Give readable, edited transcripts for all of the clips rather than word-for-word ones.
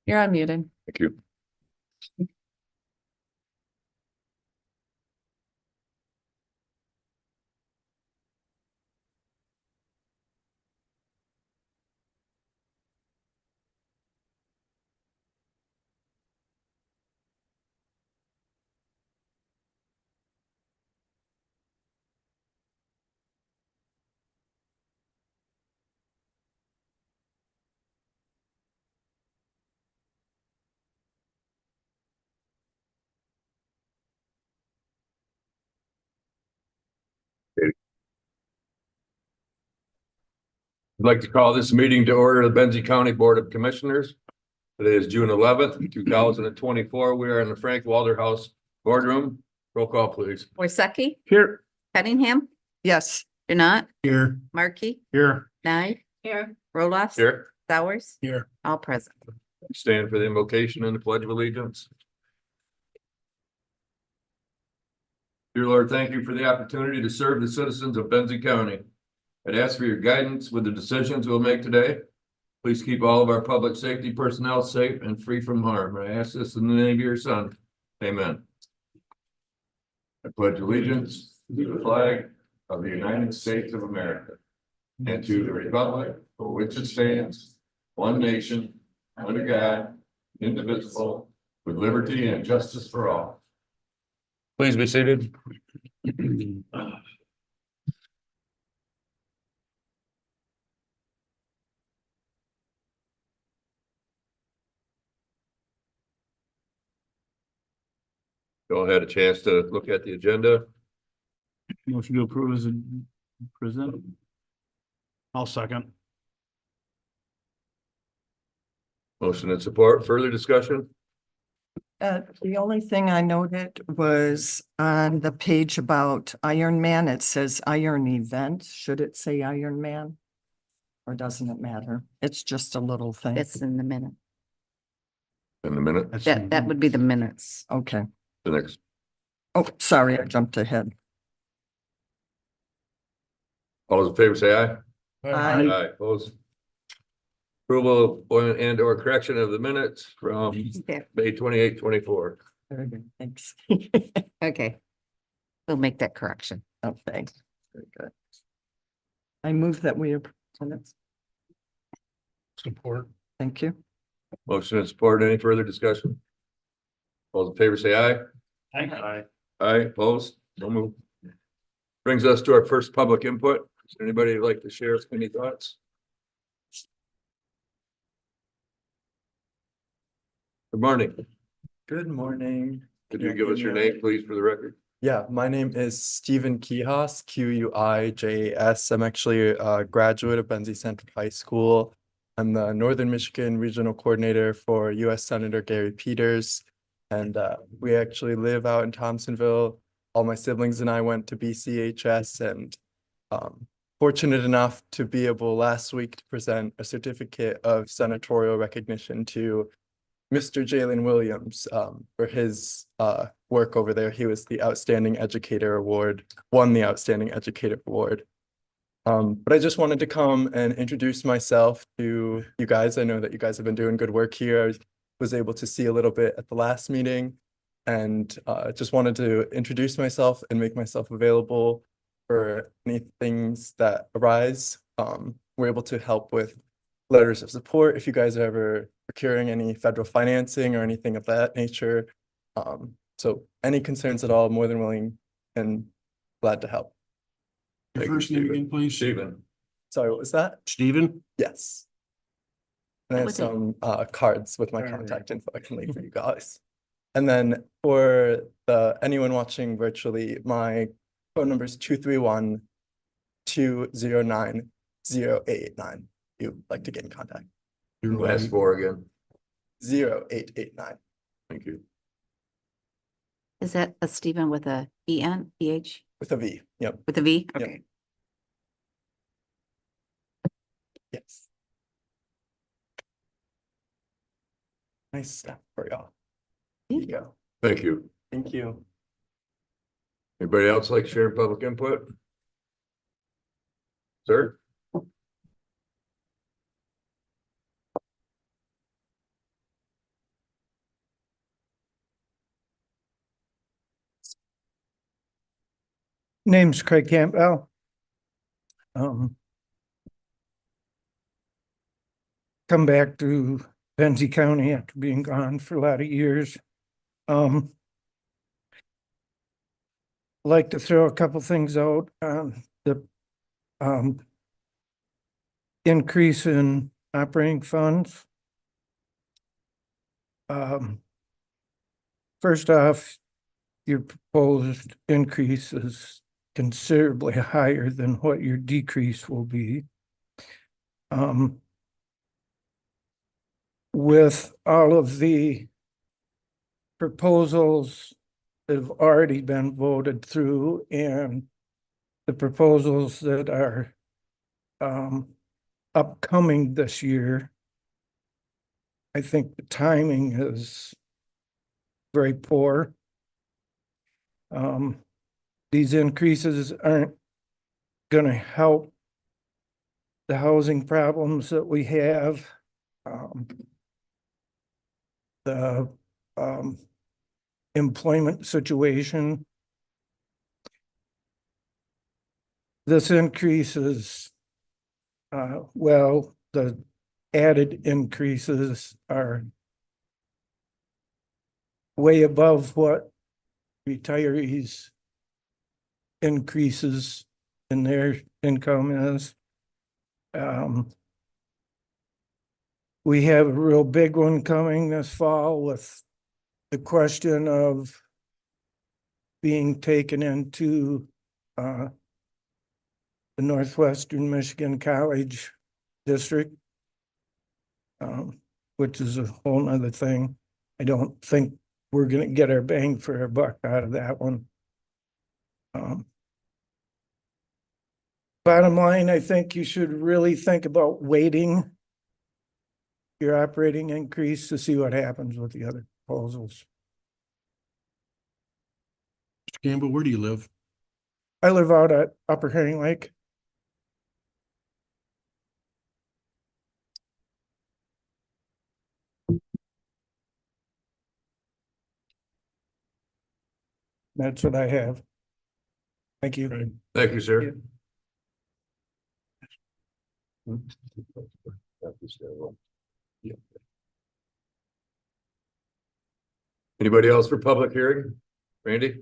You're unmuted. Thank you. I'd like to call this meeting to order the Benzie County Board of Commissioners. Today is June 11th, 2024. We are in the Frank Walter House boardroom. Roll call, please. Worsakki, Here. Cunningham, Yes. Janot, Here. Markey, Here. Nye. Here. Roloff. Here, Sowers. Here. All present. stand for the invocation and the pledge of allegiance. Dear Lord, thank you for the opportunity to serve the citizens of Benzie County. I'd ask for your guidance with the decisions we'll make today. Please keep all of our public safety personnel safe and free from harm. I ask this in the name of your son. Amen. I pledge allegiance to the flag of the United States of America and to the republic for which it stands, one nation, under God, indivisible, with liberty and justice for all. Please be seated. You all had a chance to look at the agenda. Motion to approve as presented. I'll second. Motion and support. Further discussion? The only thing I noted was on the page about Iron Man, it says Iron Event. Should it say Iron Man? Or doesn't it matter? It's just a little thing. It's in the minute. In a minute, That would be the minutes. Okay. the next. Oh, sorry, I jumped ahead. All those in favor say aye. Aye. Aye, opposed. Approval and or correction of the minutes from Okay. May 28, 24. Very good, thanks. Okay. We'll make that correction. Oh, thanks. Very good. I move that we approve minutes. Support. Thank you. Motion and support. Any further discussion? All those in favor say aye. Aye. Aye, opposed, no move. Brings us to our first public input. Does anybody like to share any thoughts? Good morning. Good morning. Could you give us your name, please, for the record? Yeah, my name is Stephen Quijas, Quijas. I'm actually a graduate of Benzie Central High School. I'm the Northern Michigan Regional Coordinator for U.S. Senator Gary Peters. And we actually live out in Thompsonville. All my siblings and I went to BCHS, and fortunate enough to be able last week to present a certificate of senatorial recognition to Mr. Jalen Williams for his work over there. He was the Outstanding Educator Award, won the Outstanding Educator Award. But I just wanted to come and introduce myself to you guys. I know that you guys have been doing good work here. I was able to see a little bit at the last meeting, and just wanted to introduce myself and make myself available for any things that arise. We're able to help with letters of support if you guys are ever procuring any federal financing or anything of that nature. So any concerns at all, more than willing and glad to help. Your Thank you, first name Stephen. again, please? Stephen. Sorry, what was that? Stephen? Yes. And I have Was it- some cards with my Alright. contact info I can leave for you guys. And then for anyone watching virtually, my phone number is 231-209-0889. If you'd like to get in contact. Last four again. 0889. Thank you. Is that a Stephen with a E-N, E-H, With a V. Yep. with a V? Yep. Okay. Yes. Nice stuff for y'all. There you go. Thank you. Thank you. Anybody else like sharing public input? Sir? Name's Craig Campbell. Come back to Benzie County after being gone for a lot of years. Like to throw a couple things out on the increase in operating funds. First off, your proposed increase is considerably higher than what your decrease will be. With all of the proposals that have already been voted through and the proposals that are upcoming this year, I think the timing is very poor. These increases aren't gonna help the housing problems that we have. The employment situation. This increase is, well, the added increases are way above what retirees' increases in their income is. We have a real big one coming this fall with the question of being taken into the Northwestern Michigan College District, which is a whole nother thing. I don't think we're gonna get our bang for our buck out of that one. Bottom line, I think you should really think about waiting your operating increase to see what happens with the other proposals. Mr. Campbell, where do you live? I live out at Upper Herring Lake. That's what I have. Thank you. Thank you, sir. Anybody else for public hearing? Randy?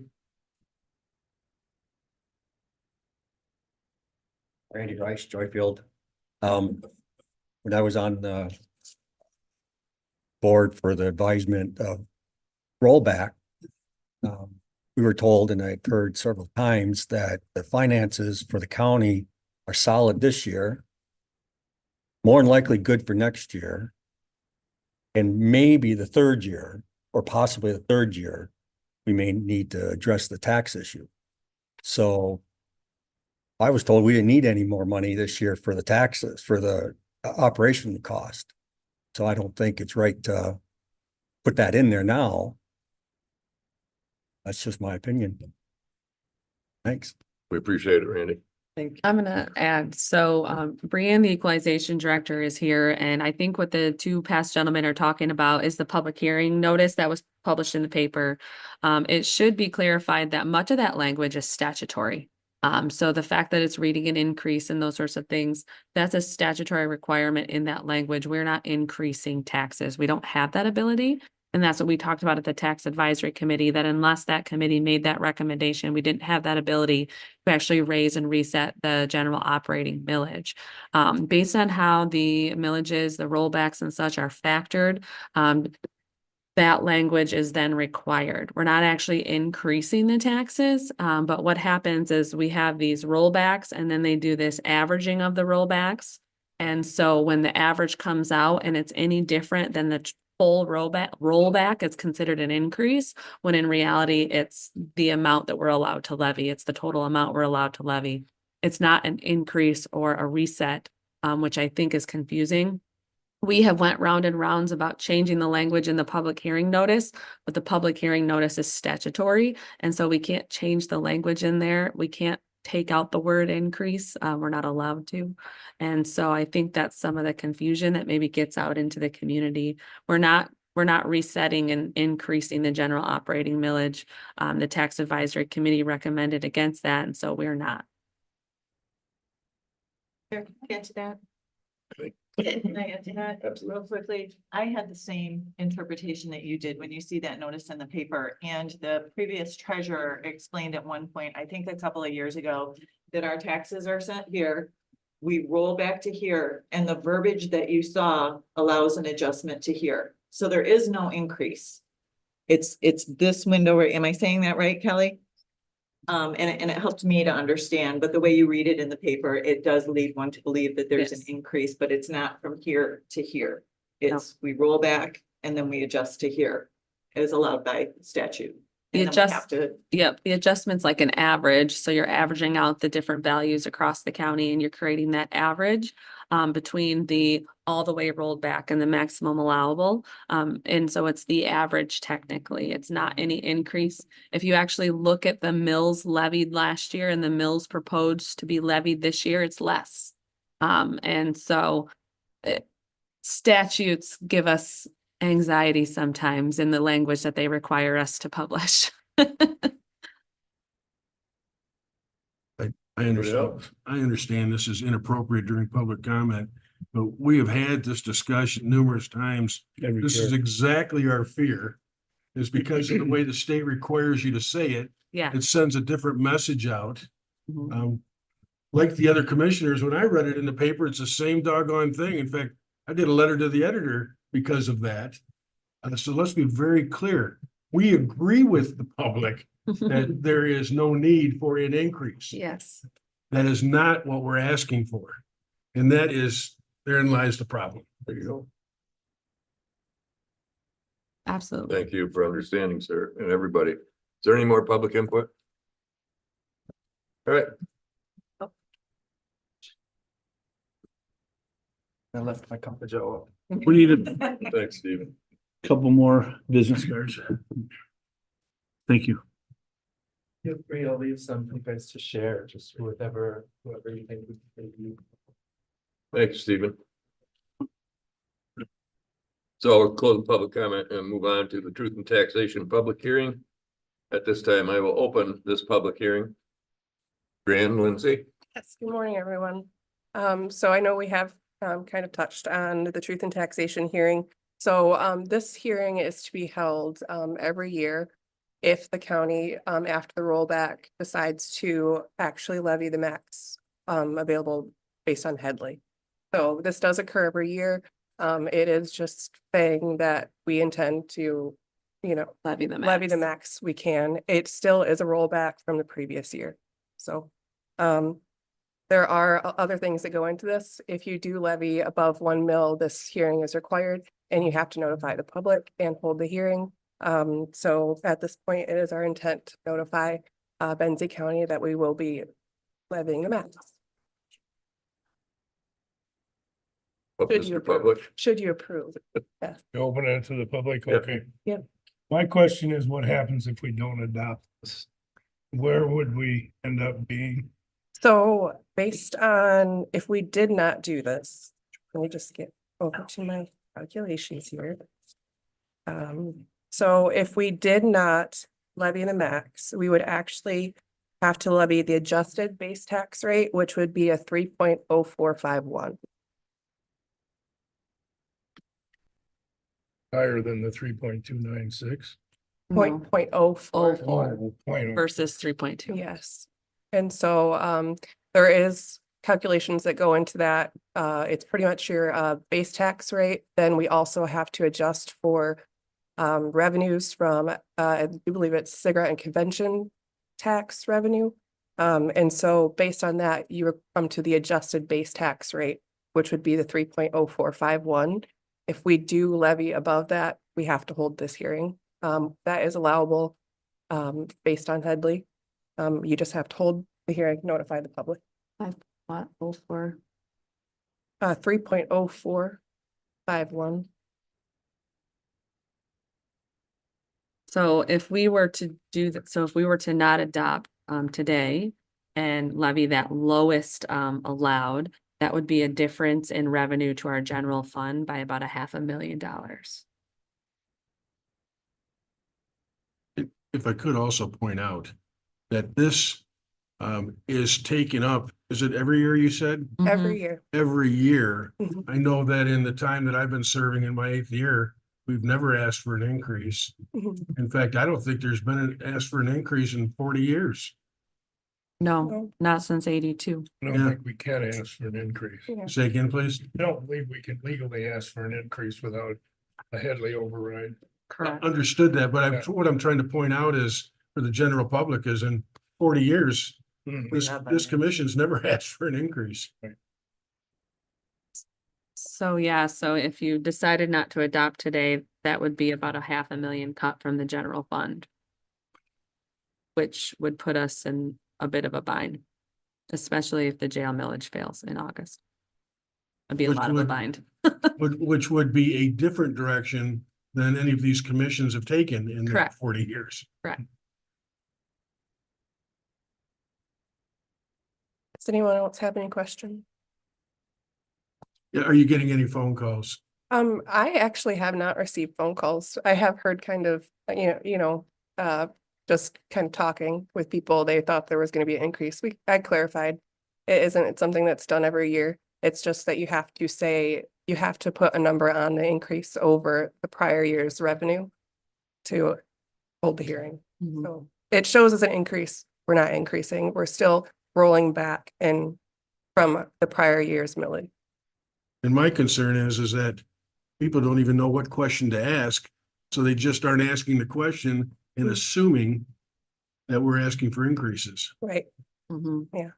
Randy Rice, Joyfield. When I was on the board for the advisement of rollback, we were told, and I've heard several times, that the finances for the county are solid this year, more than likely good for next year, and maybe the third year, or possibly the third year, we may need to address the tax issue. So I was told we didn't need any more money this year for the taxes, for the operation cost. So I don't think it's right to put that in there now. That's just my opinion. Thanks. We appreciate it, Randy. Thank you. I'm gonna add, so Brianne, the equalization director, is here, and I think what the two past gentlemen are talking about is the public hearing notice that was published in the paper. It should be clarified that much of that language is statutory. So the fact that it's reading an increase and those sorts of things, that's a statutory requirement in that language. We're not increasing taxes. We don't have that ability. And that's what we talked about at the tax advisory committee, that unless that committee made that recommendation, we didn't have that ability to actually raise and reset the general operating millage. Based on how the millages, the rollbacks and such are factored, that language is then required. We're not actually increasing the taxes, but what happens is we have these rollbacks and then they do this averaging of the rollbacks. And so when the average comes out and it's any different than the full rollback, it's considered an increase, when in reality, it's the amount that we're allowed to levy. It's the total amount we're allowed to levy. It's not an increase or a reset, which I think is confusing. We have went round and rounds about changing the language in the public hearing notice, but the public hearing notice is statutory. And so we can't change the language in there. We can't take out the word increase. We're not allowed to. And so I think that's some of the confusion that maybe gets out into the community. We're not we're not resetting and increasing the general operating millage. The tax advisory committee recommended against that, and so we're not. Can I add to that? Great. Can I add to that real quickly? I had the same interpretation that you did when you see that notice in the paper. And the previous treasurer explained at one point, I think a couple of years ago, that our taxes are sent here. We roll back to here, and the verbiage that you saw allows an adjustment to here. So there is no increase. It's this window, am I saying that right, Kelly? And it helped me to understand, but the way you read it in the paper, it does lead one to believe that there's an Yes. increase, but it's not from here to here. It's, we roll back and then we adjust to here. It is allowed by statute. The And then we have adjust- to, Yep, the adjustment's like an average, so you're averaging out the different values across the county and you're creating that average between the all the way rolled back and the maximum allowable. And so it's the average technically, it's not any increase. If you actually look at the mills levied last year and the mills proposed to be levied this year, it's less. And so statutes give us anxiety sometimes in the language that they require us to publish. I understand this is inappropriate during public comment, but we have had this discussion numerous times. This is exactly our fear. Is because of the way the state requires you to say it, Yeah. it sends a different message out. Mhm. Like the other commissioners, when I read it in the paper, it's the same doggone thing. In fact, I did a letter to the editor because of that. So let's be very clear. We agree with the public that there is no need for an increase. Yes, That is not what we're asking for. And that is, therein lies the problem. There you go. absolutely. Thank you for understanding, sir, and everybody. Is there any more public input? All right, I left my cup of Joe. We need a thanks, Stephen. couple more business cards. Thank you. Feel free, I'll leave some for you guys to share, just whoever you think would be. Thank you, Stephen. So I'll close the public comment and move on to the truth and taxation public hearing. At this time, I will open this public hearing. Brianne, Lindsay, Yes, good morning, everyone. So I know we have kind of touched on the truth and taxation hearing. So this hearing is to be held every year if the county after the rollback decides to actually levy the max available based on Headley. So this does occur every year. It is just saying that we intend to, Levy the levy the max. max we can. It still is a rollback from the previous year. So there are other things that go into this. If you do levy above 1 mil, this hearing is required and you have to notify the public and hold the hearing. So at this point, it is our intent to notify Benzie County that we will be levying the max. Mr. Public. Should you approve? Yes. You open it to the public, Yep. okay. Yep. My question is, what happens if we don't adopt this? Where would we end up being? So based on, if we did not do this, let me just get over to my calculations here. So if we did not levy the max, we would actually have to levy the adjusted base tax rate, which would be a 3.0451. Higher than the 3.296? No, Point oh four. versus 3.2. Yes. And so there is calculations that go into that. It's pretty much your base tax rate. Then we also have to adjust for revenues from, I do believe it's cigarette and convention tax revenue. And so based on that, you come to the adjusted base tax rate, which would be the 3.0451. If we do levy above that, we have to hold this hearing. That is allowable based on Headley. You just have to hold the hearing, notify the public. What, 04? 3.0451. So if we were to do that, so if we were to not adopt today and levy that lowest allowed, that would be a difference in revenue to our general fund by about $500,000. if I could also point out that this is taken up, is it every year you said? Every year. Every year. Mhm. I know that in the time that I've been serving in my 8th year, we've never asked for an increase. Mhm. In fact, I don't think there's been an asked for an increase in 40 years. No, No. not since 82. I Yeah. don't think we can ask for an increase. Yeah. Say again, please. I don't believe we can legally ask for an increase without a Headley override. Correct. Understood that, but Yeah. what I'm trying to point out is for the general public is in 40 years, Hmm. this commission's never asked for an increase. So yeah, so if you decided not to adopt today, that would be about a $500,000 cut from the general fund. Which would put us in a bit of a bind, especially if the jail millage fails in August. It'd be a Which lot of a would- bind. Which would be a different direction than any of these commissions have taken in the Correct. 40 years. Does anyone else have any questions? Yeah, are you getting any phone calls? I actually have not received phone calls. I have heard kind of, just kind of talking with people. They thought there was going to be an increase. I clarified. It's something that's done every year. It's just that you have to put a number on the increase over the prior year's revenue to hold the hearing. Mhm. So it shows as an increase. We're not increasing. We're still rolling back in from the prior year's millage. And my concern is that people don't even know what question to ask. So they just aren't asking the question and assuming that we're asking for increases. Right. Mhm. Yeah.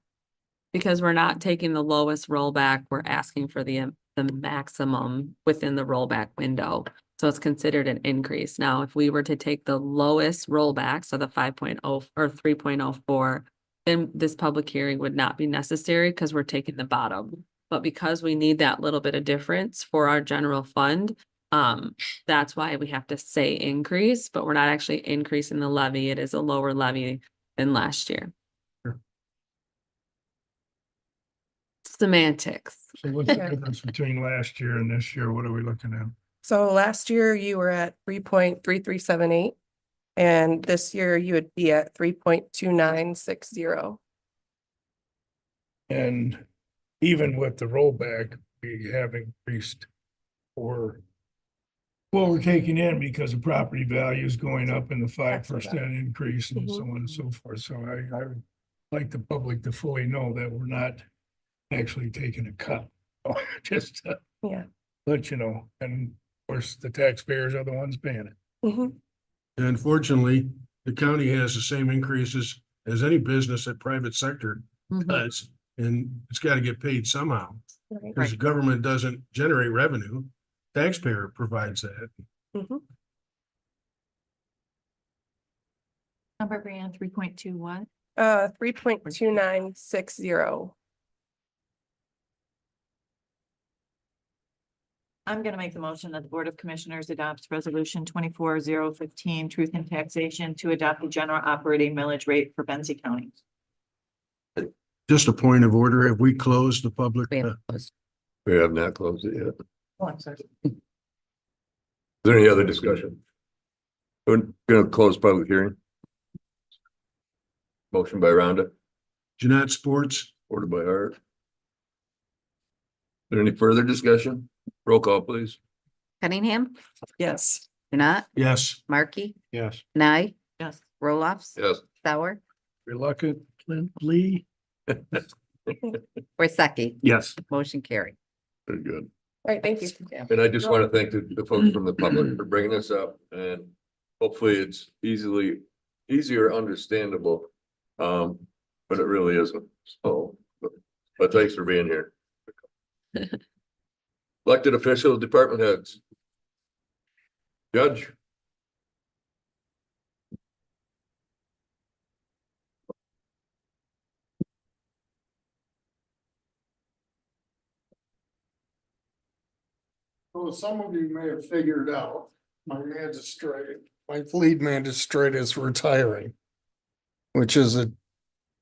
Because we're not taking the lowest rollback, we're asking for the maximum within the rollback window. So it's considered an increase. Now, if we were to take the lowest rollback, so the 5.0 or 3.04, then this public hearing would not be necessary because we're taking the bottom. But because we need that little bit of difference for our general fund, that's why we have to say increase, but we're not actually increasing the levy. It is a lower levy than last year. Sure. Semantics. So what's the Yeah. difference between last year and this year? What are we looking at? So last year you were at 3.3378, and this year you would be at 3.2960. And even with the rollback, we have increased for what we're taking in because of property values going up and the 5% increase and so on and so forth. So I would like the public to fully know that we're not actually taking a cut. Just to Yeah. let you know, and of course, the taxpayers are the ones paying it. Mhm. And unfortunately, the county has the same increases as any business that private sector Mhm. does. And it's got to get paid somehow. Right. Because the government doesn't generate revenue. Taxpayer provides that. Mhm. Number Brianne, 3.21. 3.2960. I'm gonna make the motion that the Board of Commissioners adopts Resolution 24-015, Truth in Taxation, to adopt the general operating millage rate for Benzie County. Just a point of order. Have we closed the public? We have closed. We have not closed it yet. Oh, I'm sorry. Is there any other discussion? We're gonna close public hearing. Motion by Rhonda, Jeanette Sports, ordered by Art. Is there any further discussion? Roll call, please. Cunningham, Yes. Janat, yes. Markey, Yes. Nye, Yes. Roloffs. Yes. Sauer, Reluctantly. Worsakki. Yes. Motion carried. Very good. All right, thank you. And I just want to thank the folks from the public for bringing this up, and hopefully it's easier understandable. But it really isn't, so, but thanks for being here. Elected officials, department heads. Judge. Well, some of you may have figured out, my lead magistrate is retiring. Which is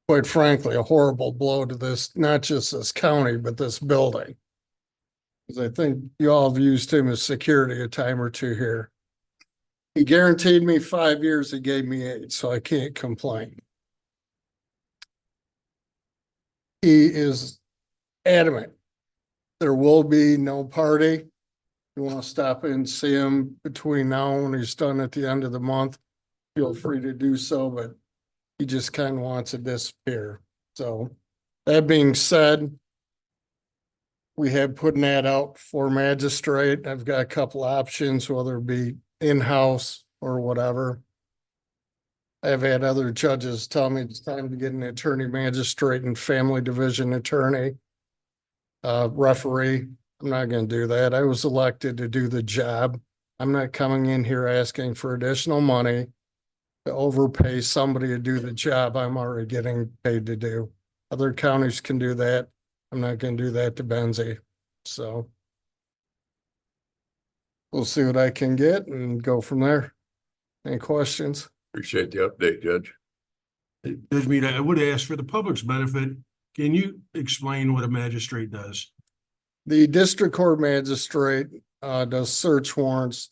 quite frankly, a horrible blow to this, not just this county, but this building. Cause I think you all have used him as security a time or two here. He guaranteed me 5 years, he gave me 8, so I can't complain. He is adamant. There will be no party. You want to stop in and see him between now and he's done at the end of the month, feel free to do so, but he just kind of wants to disappear. So that being said, we have put an ad out for magistrate. I've got a couple options, whether it be in-house or whatever. I've had other judges tell me it's time to get an attorney magistrate and family division attorney. Referee, I'm not gonna do that. I was elected to do the job. I'm not coming in here asking for additional money to overpay somebody to do the job I'm already getting paid to do. Other counties can do that. I'm not gonna do that to Benzie, so. We'll see what I can get and go from there. Any questions? Appreciate the update, Judge. Judge Mead, I would ask for the public's benefit, can you explain what a magistrate does? The district court magistrate does search warrants,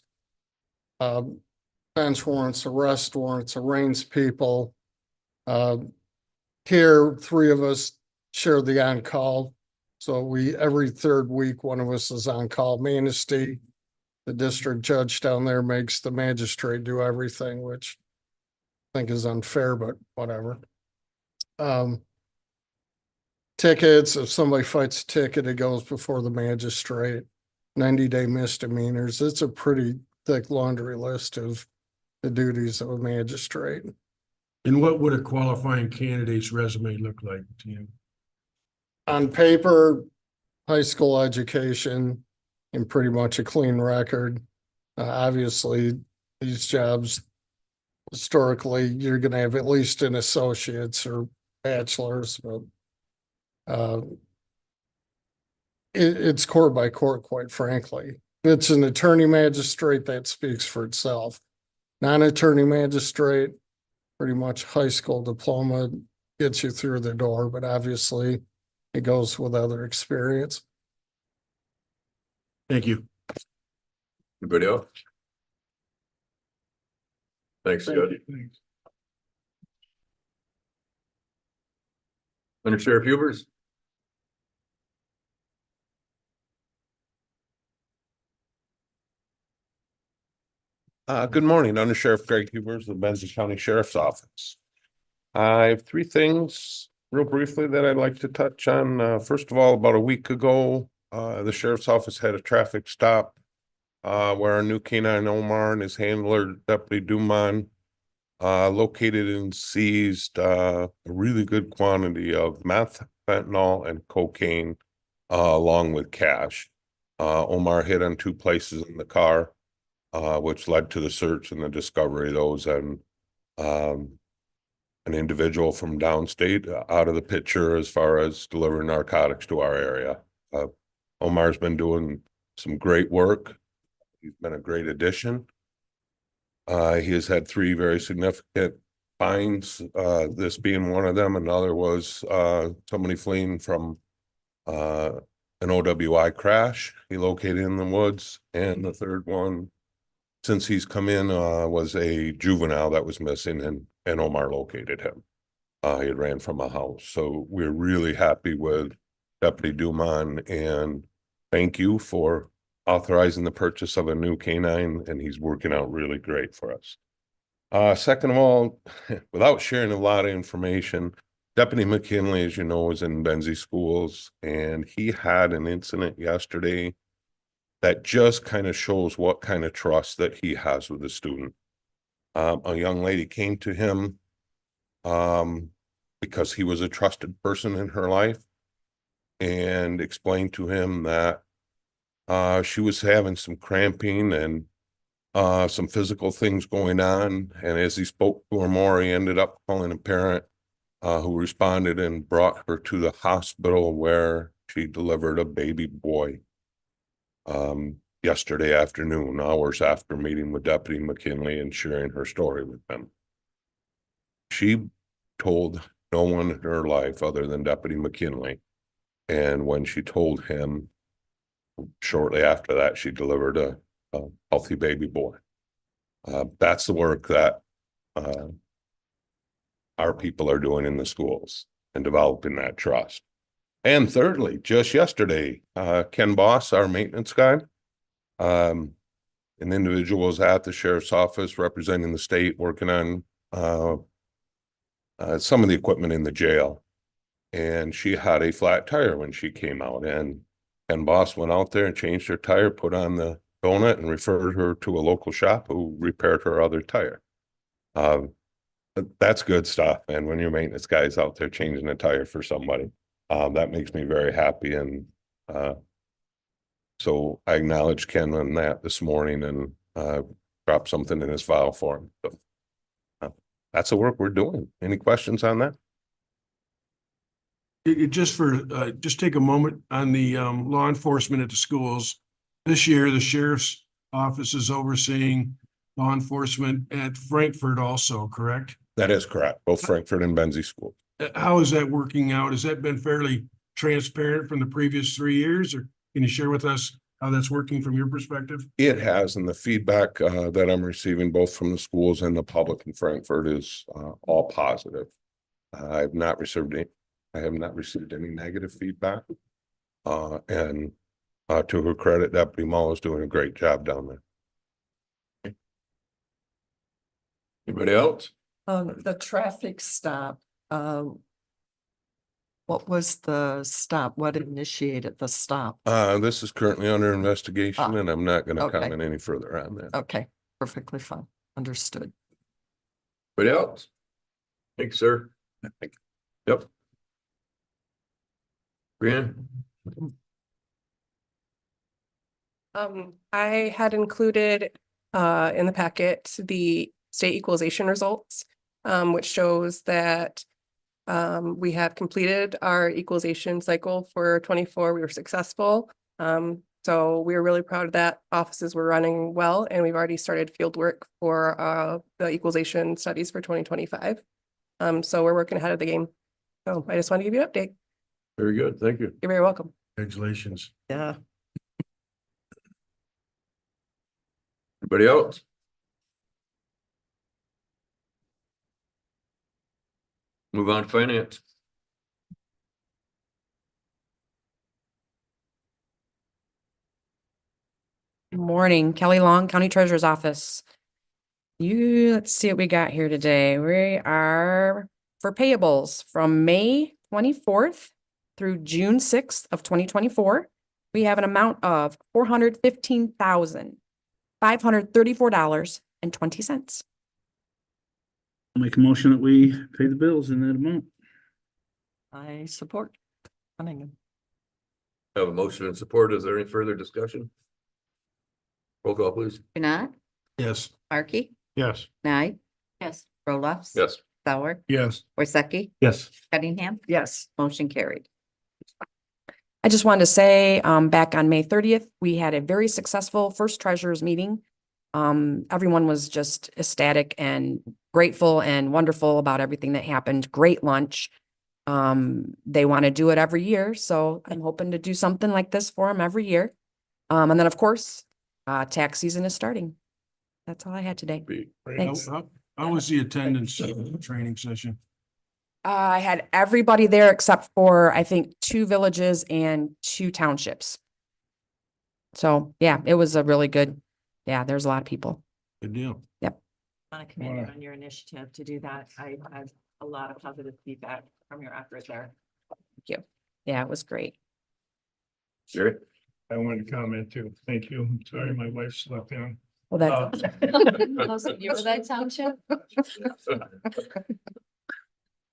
bench warrants, arrest warrants, arraigns people. Here, 3 of us share the on-call. So every third week, one of us is on call. Manistee, the district judge down there makes the magistrate do everything, which I think is unfair, but whatever. Tickets, if somebody fights a ticket, it goes before the magistrate. 90-day misdemeanors. It's a pretty thick laundry list of the duties of a magistrate. And what would a qualifying candidate's resume look like to you? On paper, high school education and pretty much a clean record. Obviously, these jobs, historically, you're gonna have at least an associate's or bachelor's, but it's court by court, quite frankly. If it's an attorney magistrate, that speaks for itself. Non-attorney magistrate, pretty much high school diploma gets you through the door, but obviously it goes with other experience. Thank you. Anybody else? Thanks, Judge. Under Sheriff Hubers. Good morning, Under Sheriff Greg Hubers, the Benzie County Sheriff's Office. I have 3 things real briefly that I'd like to touch on. First of all, about a week ago, the Sheriff's Office had a traffic stop where our new K-9 Omar and his handler, Deputy Duman, located and seized a really good quantity of meth, fentanyl, and cocaine, along with cash. Omar hit on 2 places in the car, which led to the search and the discovery of those, and an individual from downstate out of the picture as far as delivering narcotics to our area. Omar's been doing some great work. He's been a great addition. He has had 3 very significant fines, this being one of them. Another was somebody fleeing from an OWI crash he located in the woods. And the third one, since he's come in, was a juvenile that was missing, and Omar located him. He had ran from a house. So we're really happy with Deputy Duman, and thank you for authorizing the purchase of a new K-9, and he's working out really great for us. Second of all, without sharing a lot of information, Deputy McKinley, as you know, is in Benzie schools, and he had an incident yesterday that just kind of shows what kind of trust that he has with the student. A young lady came to him because he was a trusted person in her life, and explained to him that she was having some cramping and some physical things going on. And as he spoke to her more, he ended up calling a parent who responded and brought her to the hospital, where she delivered a baby boy yesterday afternoon, hours after meeting with Deputy McKinley and sharing her story with them. She told no one in her life other than Deputy McKinley. And when she told him, shortly after that, she delivered a healthy baby boy. That's the work that our people are doing in the schools and developing that trust. And thirdly, just yesterday, Ken Boss, our maintenance guy, an individual was at the sheriff's office representing the state, working on some of the equipment in the jail. And she had a flat tire when she came out, and Ken Boss went out there and changed her tire, put on the donut, and referred her to a local shop who repaired her other tire. That's good stuff. And when your maintenance guy's out there changing a tire for somebody, that makes me very happy. And so I acknowledged Ken on that this morning and dropped something in his file for him. So, that's the work we're doing. Any questions on that? Just take a moment on the law enforcement at the schools. This year, the sheriff's office is overseeing law enforcement at Frankfurt also, correct? That is correct. Both Frankfurt and Benzie schools. How is that working out? Has that been fairly transparent from the previous 3 years, or can you share with us how that's working from your perspective? It has, and the feedback that I'm receiving both from the schools and the public in Frankfurt is all positive. I have not received any negative feedback. And to her credit, Deputy Mull is doing a great job down there. Anybody else? The traffic stop, what was the stop? What initiated the stop? This is currently under investigation, and I'm not going to okay. comment any further on that. Okay, perfectly fine. Understood. Anybody else? Thanks, sir. Yep. Brian? I had included in the packet the state equalization results, which shows that we have completed our equalization cycle for 24. We were successful. So we were really proud of that. Offices were running well, and we've already started field work for the equalization studies for 2025. So we're working ahead of the game. So I just want to give you an update. Very good. Thank you. You're very welcome. Congratulations. Yeah. Anybody else? Move on to finance. Morning, Kelly Long, County Treasurer's Office. Let's see what we got here today. We are for payables from May 24th through June 6th of 2024. We have an amount of $415,534.20. I'll make a motion that we pay the bills in that amount. I support Cunningham. Have a motion and support. Is there any further discussion? Roll call, please. Janai, Yes. Markey, Yes. Nye, Yes. Roloffs. Yes. Sauer, Yes. Worsakki, Yes. Cunningham, Yes. motion carried. I just wanted to say, back on May 30th, we had a very successful first treasurers meeting. Everyone was just ecstatic and grateful and wonderful about everything that happened. Great lunch. They want to do it every year, so I'm hoping to do something like this for them every year. And then, of course, tax season is starting. That's all I had today. Thanks. How was the attendance of the training session? I had everybody there except for, I think, 2 villages and 2 townships. So, yeah, it was a really good, there's a lot of people. Good deal. Yep. I want to commend you on your initiative to do that. I had a lot of positive feedback from your effort there. Thank you. Yeah, it was great. Jerry? I wanted to comment too. Thank you. I'm sorry my wife slept in. Well, that's. You were that township?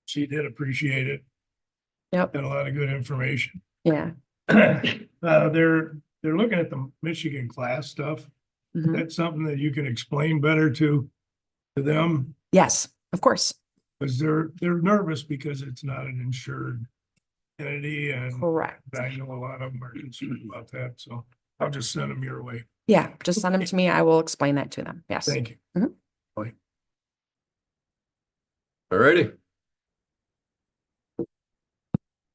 She did appreciate it. Yep. Got a lot of good information. Yeah. They're looking at the Michigan class stuff. Mhm. That's something that you can explain better to them, Yes, of course. because they're nervous because it's not an insured entity, and Correct. I know a lot of them are concerned about that, so I'll just send them your way. Yeah, just send them to me. I will explain that to them. Yes. Thank you. All righty.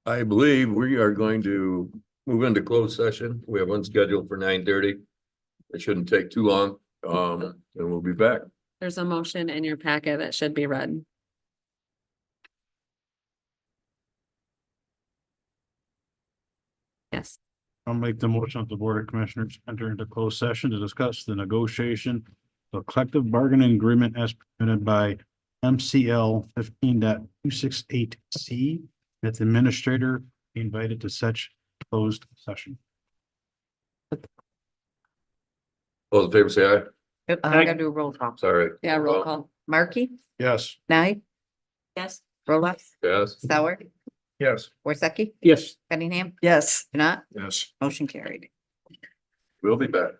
I believe we are going to move into closed session. We have one scheduled for 9:30. It shouldn't take too long. And we'll be back. There's a motion in your packet that should be read. Yes. I'll make the motion that the Board of Commissioners enter into closed session to discuss the negotiation of a collective bargaining agreement as permitted by MCL 15.268C. That the administrator be invited to such closed session. All in favor, say aye. I gotta do a roll call. Sorry. Yeah, roll call. Markey, Yes. Nye, Yes. Roloff, Yes. Sauer, Yes. Worsakki, Yes. Cunningham, Yes. Janat, Yes. motion carried. We'll be back.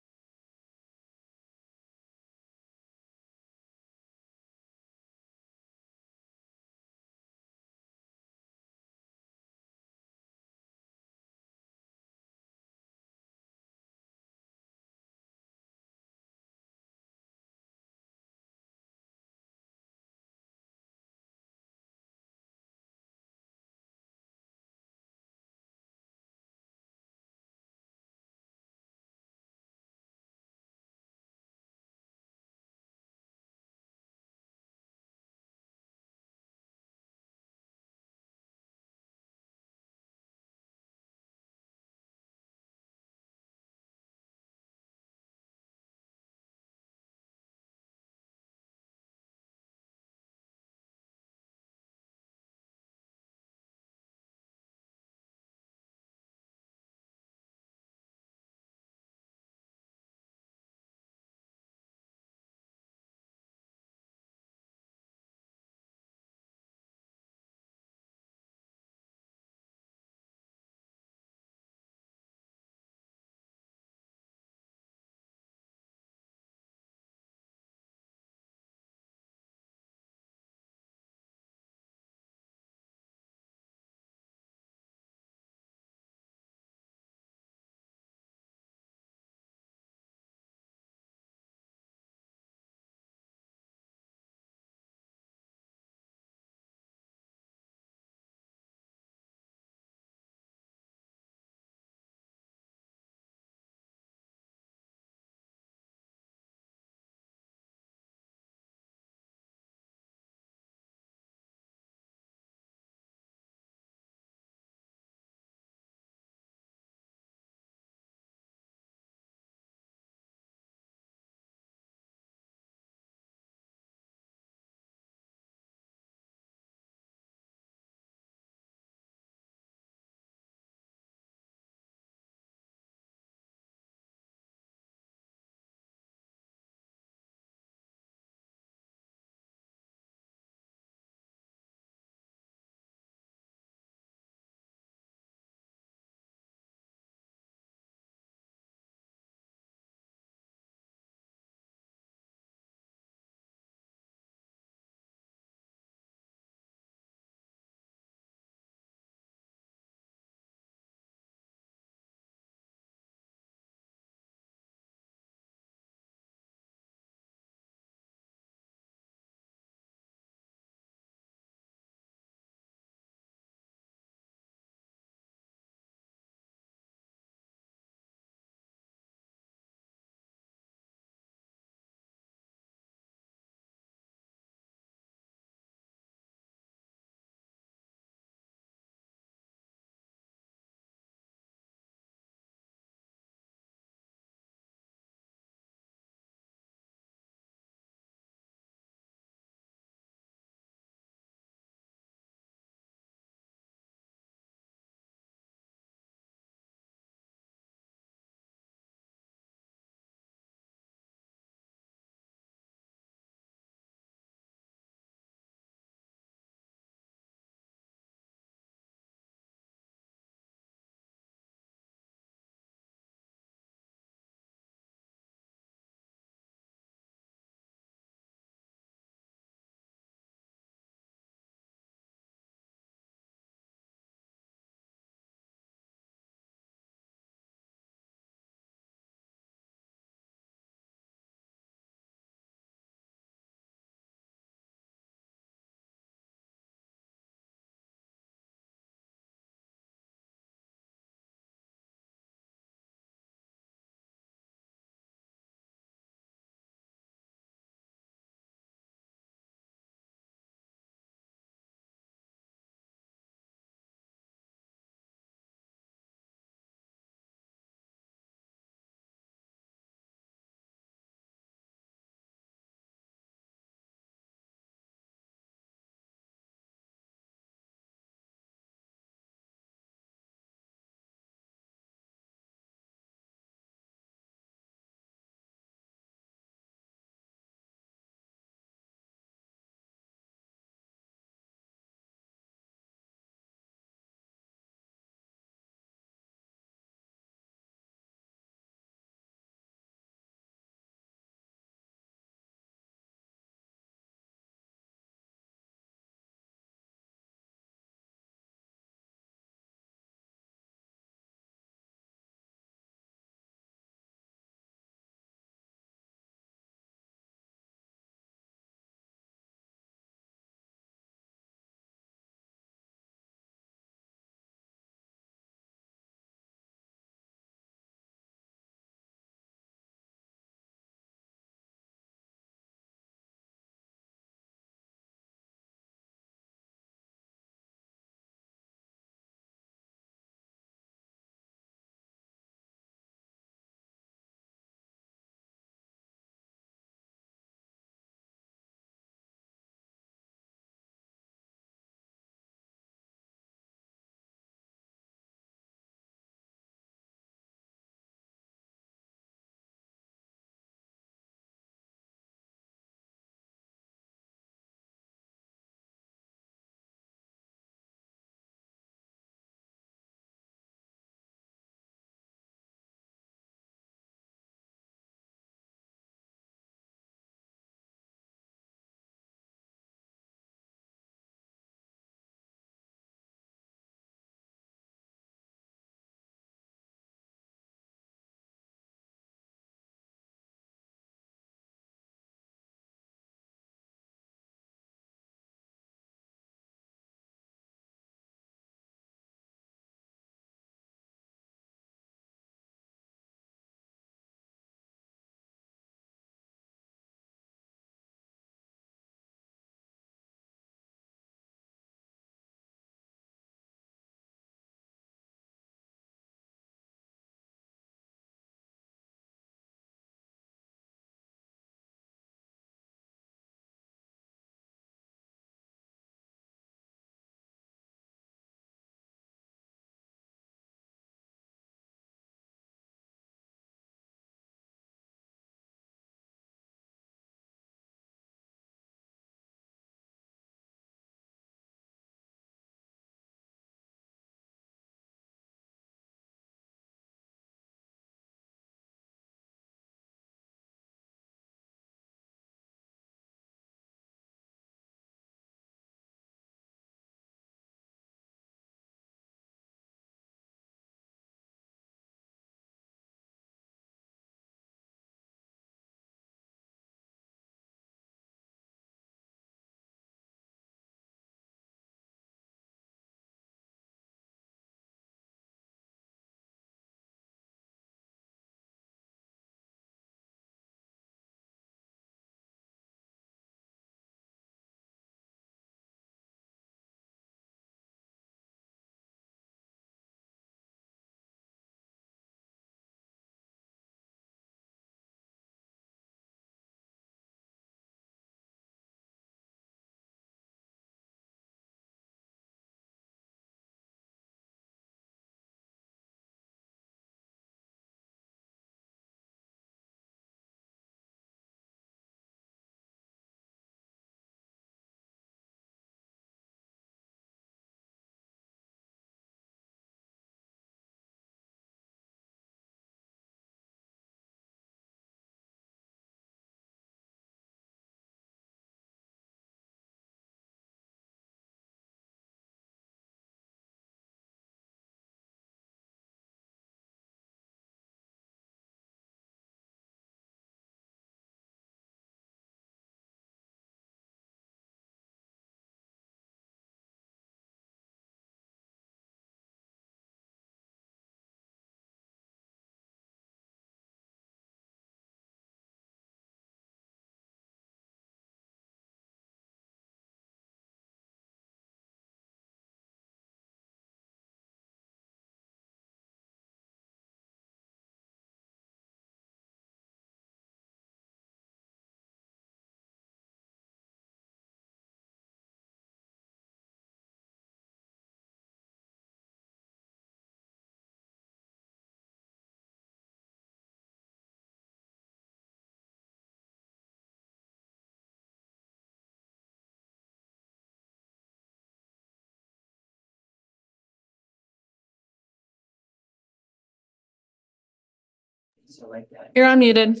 So like that. You're unmuted.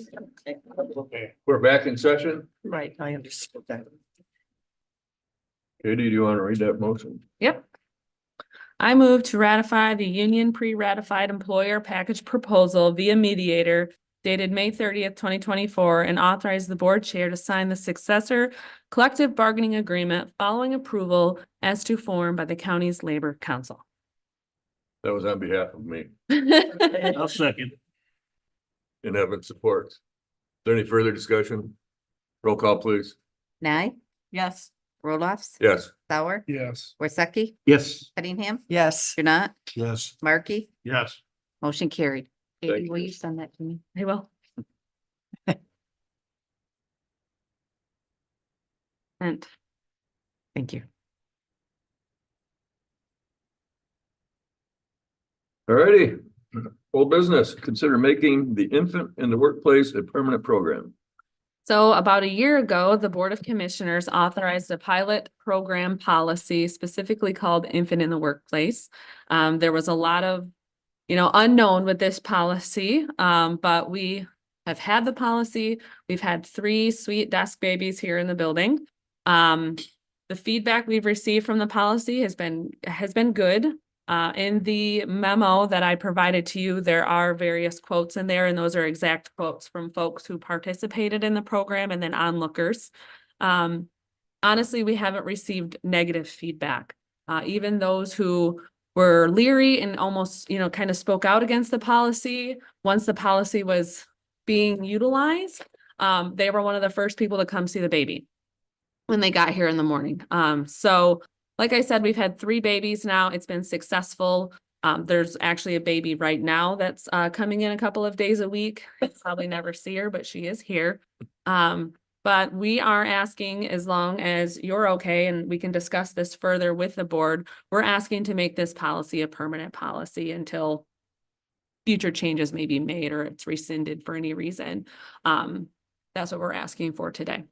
We're back in session. Right, I understood that. Katie, do you want to read that motion? Yep. I move to ratify the union pre-ratified employer package proposal via mediator dated May 30th, 2024, and authorize the board chair to sign the successor collective bargaining agreement following approval as to form by the county's labor council. That was on behalf of me. I'll second. And Evan supports. Is there any further discussion? Roll call, please. Nye, Yes. Roloffs, Yes. Sauer, Yes. Worsakki, Yes. Cunningham, Yes, Janat, Yes. Markey, Yes. motion carried. Thank Katie, you. will you send that to me? I will. And thank you. Alrighty. Old business, consider making the infant in the workplace a permanent program. So about a year ago, the Board of Commissioners authorized a pilot program policy specifically called Infant in the Workplace. There was a lot of, unknown with this policy, but we have had the policy. We've had 3 sweet desk babies here in the building. The feedback we've received from the policy has been good. In the memo that I provided to you, there are various quotes in there, and those are exact quotes from folks who participated in the program and then onlookers. Honestly, we haven't received negative feedback. Even those who were leery and almost, kind of spoke out against the policy, once the policy was being utilized, they were one of the first people to come see the baby when they got here in the morning. So like I said, we've had 3 babies now. It's been successful. There's actually a baby right now that's coming in a couple of days a week. You'll probably never see her, but she is here. But we are asking, as long as you're okay, and we can discuss this further with the board, we're asking to make this policy a permanent policy until future changes may be made or it's rescinded for any reason. That's what we're asking for today.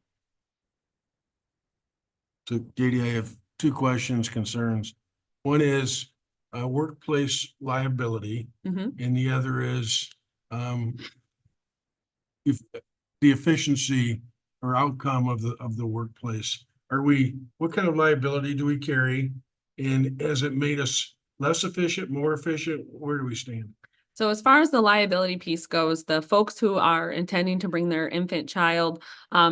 So Katie, I have 2 questions, concerns. One is workplace liability, Mhm. and the other is if the efficiency or outcome of the workplace. What kind of liability do we carry? And has it made us less efficient, more efficient? Where do we stand? So as far as the liability piece goes, the folks who are intending to bring their infant child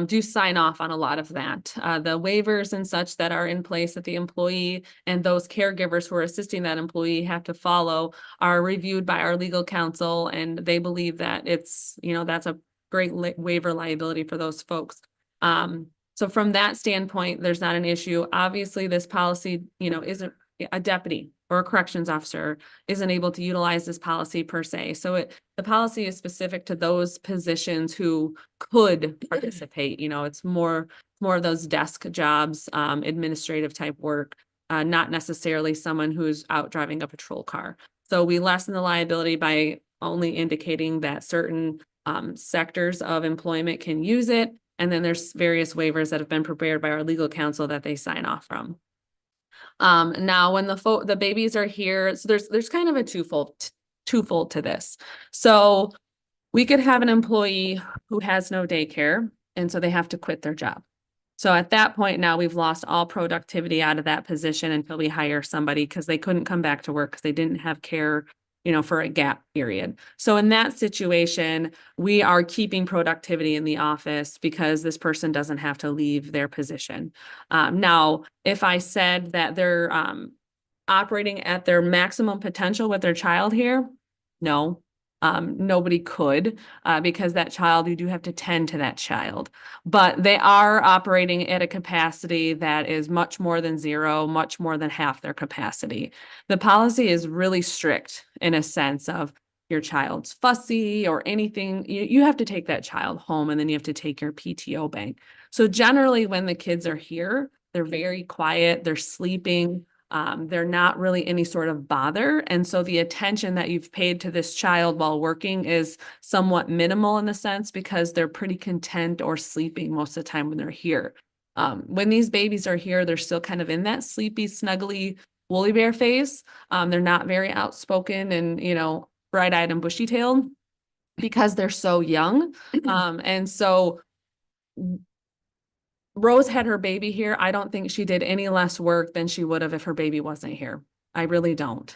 do sign off on a lot of that. The waivers and such that are in place that the employee and those caregivers who are assisting that employee have to follow are reviewed by our legal counsel, and they believe that it's, that's a great waiver liability for those folks. So from that standpoint, there's not an issue. Obviously, this policy, isn't a deputy or a corrections officer isn't able to utilize this policy per se. So the policy is specific to those positions who could participate. It's more of those desk jobs, administrative type work, not necessarily someone who's out driving a patrol car. So we lessen the liability by only indicating that certain sectors of employment can use it. And then there's various waivers that have been prepared by our legal counsel that they sign off from. Now when the babies are here, so there's kind of a twofold to this. So we could have an employee who has no daycare, and so they have to quit their job. So at that point now we've lost all productivity out of that position until we hire somebody because they couldn't come back to work because they didn't have care, for a gap period. So in that situation, we are keeping productivity in the office because this person doesn't have to leave their position. Now, if I said that they're operating at their maximum potential with their child here, no. Nobody could, because that child, you do have to tend to that child, but they are operating at a capacity that is much more than 0, much more than half their capacity. The policy is really strict in a sense of your child's fussy or anything. You have to take that child home and then you have to take your PTO bank. So generally when the kids are here, they're very quiet, they're sleeping. They're not really any sort of bother. And so the attention that you've paid to this child while working is somewhat minimal in the sense because they're pretty content or sleeping most of the time when they're here. When these babies are here, they're still kind of in that sleepy, snuggly, woolly bear phase. They're not very outspoken and, bright-eyed and bushy-tailed. because they're so young. And so Rose had her baby here. I don't think she did any less work than she would have if her baby wasn't here. I really don't.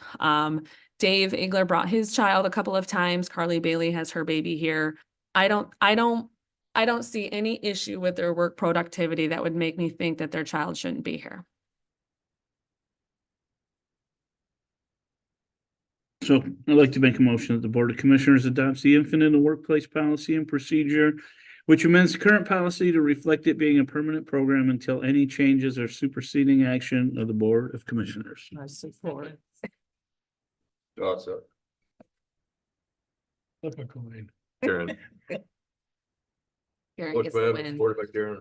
Dave Igler brought his child a couple of times. Carly Bailey has her baby here. I don't see any issue with their work productivity that would make me think that their child shouldn't be here. So I'd like to make a motion that the Board of Commissioners adopts the infant in the workplace policy and procedure, which amends the current policy to reflect it being a permanent program until any changes or superseding action of the Board of Commissioners. I support. Awesome. Flip a coin. Karen. Karen Motion gets by the Evans, win. supported by Karen.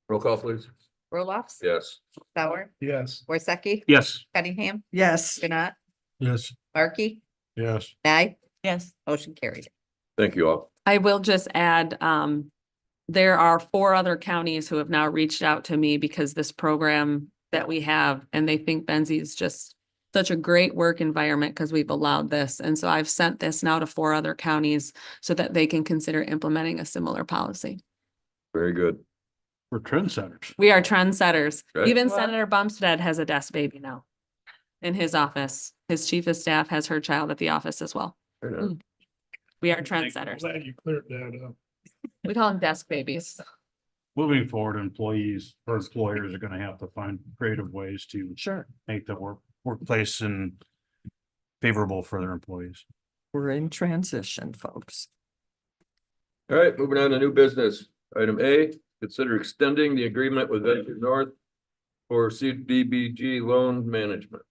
Roll call, please. Roloffs. Yes. Sauer, Yes. Worsakki. Yes. Cunningham, Yes. Janat, Yes. Markey, Yes. Nye, Yes. motion carried. Thank you all. I will just add, there are 4 other counties who have now reached out to me because this program that we have, and they think Benzie is just such a great work environment because we've allowed this. And so I've sent this now to 4 other counties so that they can consider implementing a similar policy. Very good. We're trendsetters. We are trendsetters. Right. Even Well- Senator Bumstead has a desk baby now in his office. His chief of staff has her child at the office as well. Right on. We are trendsetters. Glad you cleared that up. We call them desk babies. Moving forward, employees or employers are gonna have to find creative ways to Sure. make the workplace and favorable for their employees. We're in transition, folks. All right, moving on to new business. Item A, consider extending the agreement with Venture North for CDBG loan management.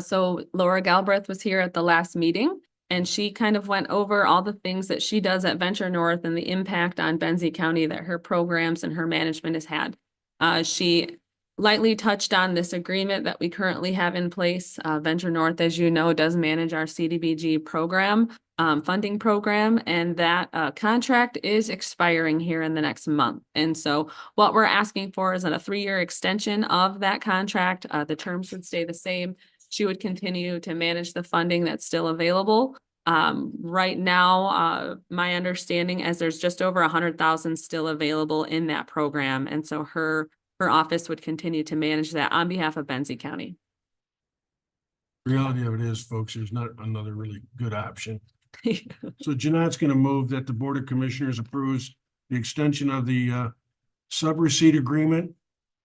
So Laura Galbraith was here at the last meeting and she kind of went over all the things that she does at Venture North and the impact on Benzie County that her programs and her management has had. She lightly touched on this agreement that we currently have in place. Venture North, as you know, does manage our CDBG program, funding program, and that contract is expiring here in the next month. And so what we're asking for is a 3-year extension of that contract. The terms would stay the same. She would continue to manage the funding that's still available. Right now, my understanding is there's just over 100,000 still available in that program. And so her office would continue to manage that on behalf of Benzie County. Reality of it is, folks, there's not another really good option. So Janat's gonna move that the Board of Commissioners approves the extension of the sub-receipt agreement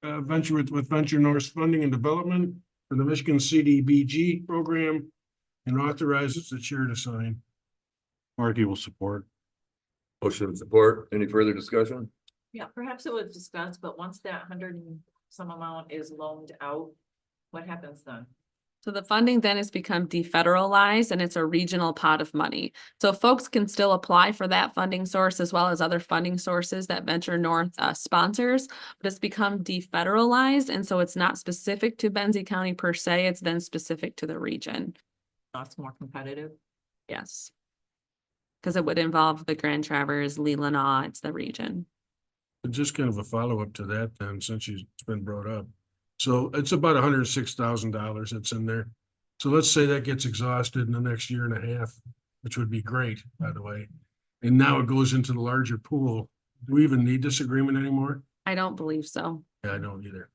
venture with Venture North Funding and Development for the Michigan CDBG program and authorizes the chair to sign. Markey will support. Motion and support. Any further discussion? Yeah, perhaps it was discussed, but once that 100 and some amount is loaned out, what happens then? So the funding then has become defederalized and it's a regional pot of money. So folks can still apply for that funding source as well as other funding sources that Venture North sponsors, but it's become defederalized. And so it's not specific to Benzie County per se, it's then specific to the region. That's more competitive. Yes. Because it would involve the Grand Traverse, Leelanau, it's the region. Just kind of a follow-up to that then, since it's been brought up. So it's about $106,000 that's in there. So let's say that gets exhausted in the next year and a half, which would be great, by the way. And now it goes into the larger pool. Do we even need this agreement anymore? I don't believe so. Yeah, I don't either.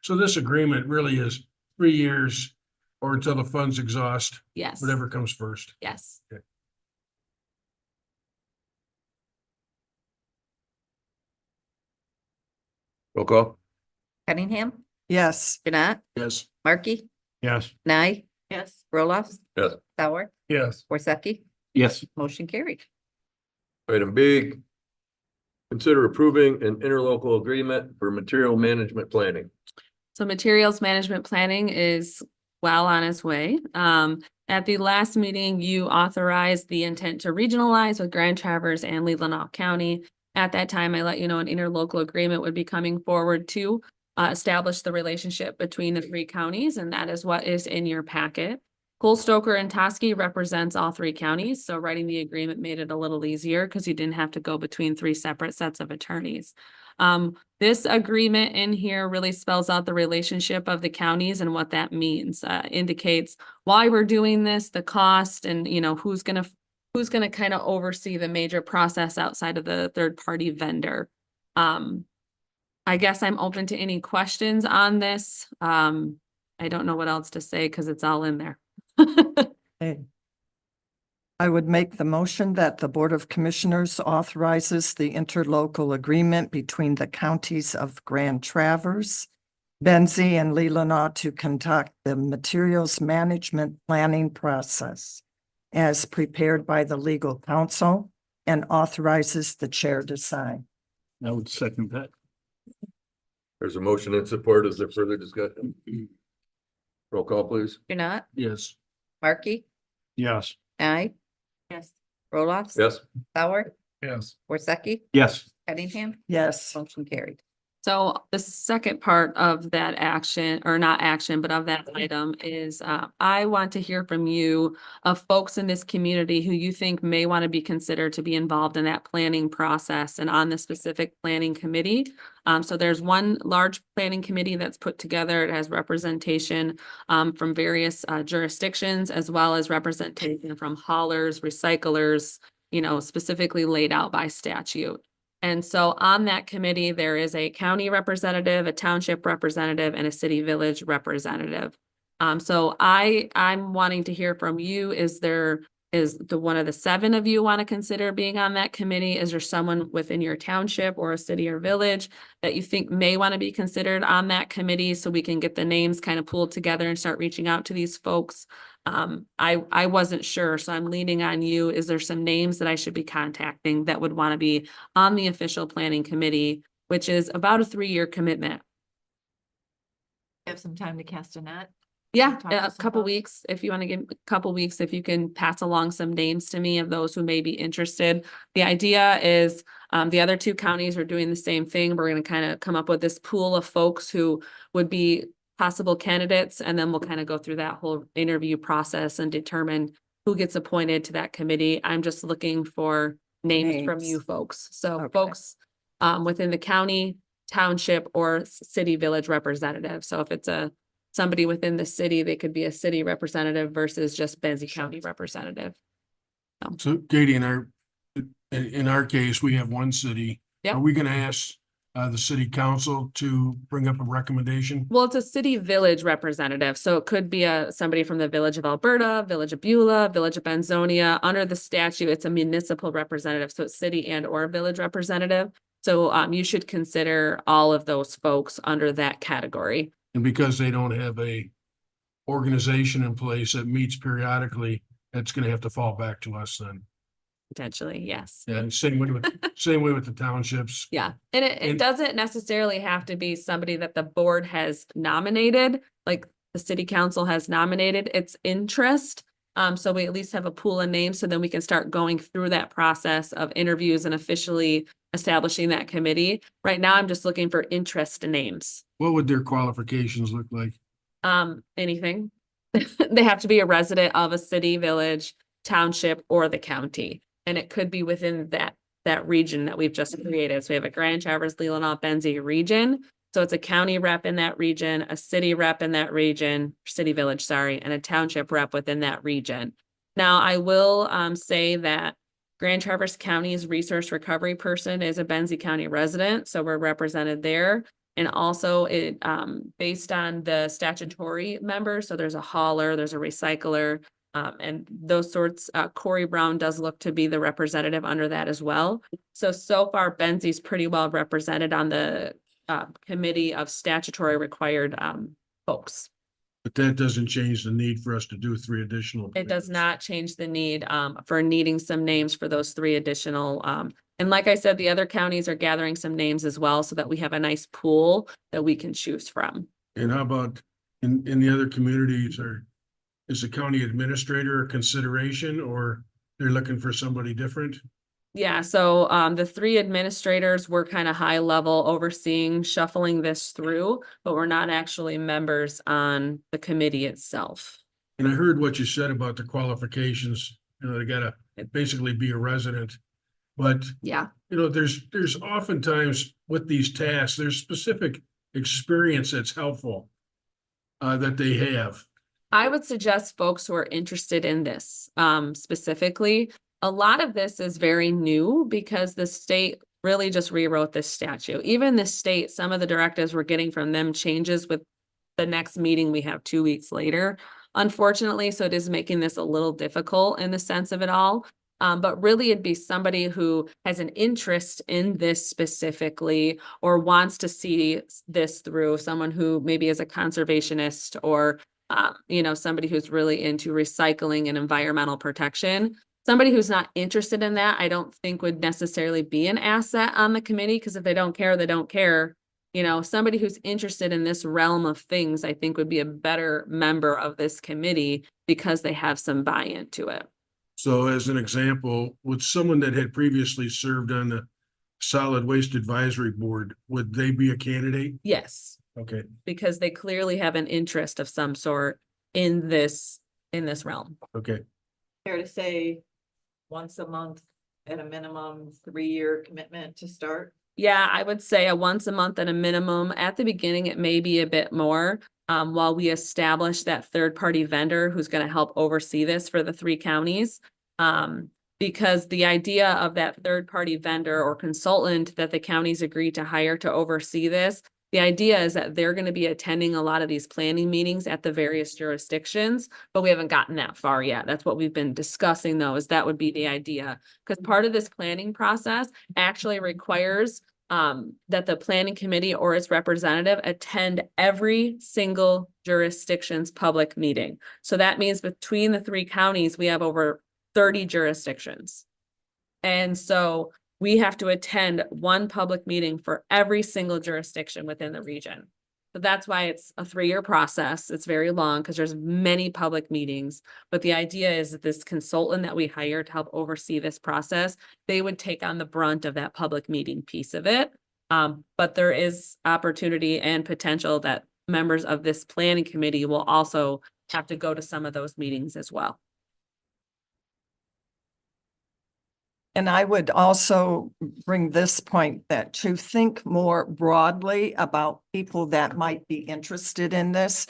So this agreement really is 3 years or until the funds exhaust, Yes. whatever comes first. Yes. Roll call. Cunningham, Yes. Janat, Yes. Markey, Yes. Nye, Yes. Roloffs. Yes. Sauer, Yes. Worsakki, Yes. motion carried. Item B, consider approving an interlocal agreement for material management planning. So materials management planning is well on its way. At the last meeting, you authorized the intent to regionalize with Grand Traverse and Leelanau County. At that time, I let you know an interlocal agreement would be coming forward to establish the relationship between the 3 counties, and that is what is in your packet. Cole Stoker and Toski represents all 3 counties, so writing the agreement made it a little easier because you didn't have to go between 3 separate sets of attorneys. This agreement in here really spells out the relationship of the counties and what that means, indicates why we're doing this, the cost, and who's gonna who's gonna kind of oversee the major process outside of the third-party vendor. I guess I'm open to any questions on this. I don't know what else to say because it's all in there. Okay. I would make the motion that the Board of Commissioners authorizes the interlocal agreement between the counties of Grand Traverse, Benzie, and Leelanau to conduct the materials management planning process as prepared by the legal counsel and authorizes the chair to sign. I would second that. There's a motion in support. Is there further discussion? Roll call, please. You're not? Yes. Markey? Yes. Aye. Yes. Roloffs? Yes. Sauer? Yes. Worsakki? Yes. Cunningham? Yes. Motion carried. So the second part of that action, or not action, but of that item is, I want to hear from you of folks in this community who you think may want to be considered to be involved in that planning process and on the specific planning committee. So there's one large planning committee that's put together. It has representation from various jurisdictions, as well as representation from haulers, recyclers, you know, specifically laid out by statute. And so on that committee, there is a county representative, a township representative, and a city village representative. So I'm wanting to hear from you. Is one of the 7 of you want to consider being on that committee? Is there someone within your township or a city or village that you think may want to be considered on that committee so we can get the names kind of pulled together and start reaching out to these folks? I wasn't sure, so I'm leaning on you. Is there some names that I should be contacting that would want to be on the official planning committee, which is about a 3-year commitment? Have some time to cast a net. Yeah, Talk to a some couple folks. weeks, if you want to give a couple weeks, if you can pass along some names to me of those who may be interested. The idea is, the other 2 counties are doing the same thing. We're going to kind of come up with this pool of folks who would be possible candidates, and then we'll kind of go through that whole interview process and determine who gets appointed to that committee. I'm just looking for names from you Names. folks. So Okay. folks within the county, township, or city village representative. So if it's somebody within the city, they could be a city representative versus just Benzie County representative. So Katie, in our case, we have one city. Yep. Are we gonna ask the city council to bring up a recommendation? Well, it's a city village representative, so it could be somebody from the Village of Alberta, Village of Beulah, Village of Benzonia. Under the statute, it's a municipal representative, so it's city and or village representative. So you should consider all of those folks under that category. And because they don't have a organization in place that meets periodically, that's gonna have to fall back to us then. Potentially, yes. Yeah, and same way with the townships. Yeah, and it And- doesn't necessarily have to be somebody that the board has nominated, like the city council has nominated. It's interest. So we at least have a pool of names, so then we can start going through that process of interviews and officially establishing that committee. Right now, I'm just looking for interest names. What would their qualifications look like? Anything. They have to be a resident of a city, village, township, or the county. And it could be within that region that we've just created. So we have a Grand Traverse, Leelanau, Benzie region. So it's a county rep in that region, a city rep in that region, city village, sorry, and a township rep within that region. Now, I will say that Grand Traverse County's resource recovery person is a Benzie County resident, so we're represented there. And also it based on the statutory members, so there's a hauler, there's a recycler, and those sorts. Corey Brown does look to be the representative under that as well. So far Benzie's pretty well represented on the committee of statutory required folks. But that doesn't change the need for us to do 3 additional. It does not change the need for needing some names for those 3 additional. And like I said, the other counties are gathering some names as well so that we have a nice pool that we can choose from. And how about in the other communities, is the county administrator a consideration, or they're looking for somebody different? Yeah, so the 3 administrators were kind of high level overseeing, shuffling this through, but we're not actually members on the committee itself. And I heard what you said about the qualifications, they gotta basically be a resident. But, Yeah, there's oftentimes with these tasks, there's specific experience that's helpful that they have. I would suggest folks who are interested in this specifically, a lot of this is very new because the state really just rewrote this statute. Even the state, some of the directives we're getting from them changes with the next meeting we have 2 weeks later, unfortunately. So it is making this a little difficult in the sense of it all. But really it'd be somebody who has an interest in this specifically or wants to see this through, someone who maybe is a conservationist or somebody who's really into recycling and environmental protection. Somebody who's not interested in that, I don't think would necessarily be an asset on the committee, because if they don't care, they don't care. Somebody who's interested in this realm of things, I think would be a better member of this committee because they have some buy-in to it. So as an example, would someone that had previously served on the Solid Waste Advisory Board, would they be a candidate? Yes, Okay, because they clearly have an interest of some sort in this realm. okay. Fair to say, once a month at a minimum, 3-year commitment to start. Yeah, I would say a once a month at a minimum. At the beginning, it may be a bit more. While we establish that third-party vendor who's going to help oversee this for the 3 counties. Because the idea of that third-party vendor or consultant that the counties agree to hire to oversee this, the idea is that they're going to be attending a lot of these planning meetings at the various jurisdictions, but we haven't gotten that far yet. That's what we've been discussing though, is that would be the idea. Because part of this planning process actually requires that the planning committee or its representative attend every single jurisdiction's public meeting. So that means between the 3 counties, we have over 30 jurisdictions. And so we have to attend one public meeting for every single jurisdiction within the region. So that's why it's a 3-year process. It's very long because there's many public meetings. But the idea is that this consultant that we hire to help oversee this process, they would take on the brunt of that public meeting piece of it. But there is opportunity and potential that members of this planning committee will also have to go to some of those meetings as well. And I would also bring this point that to think more broadly about people that might be interested in this.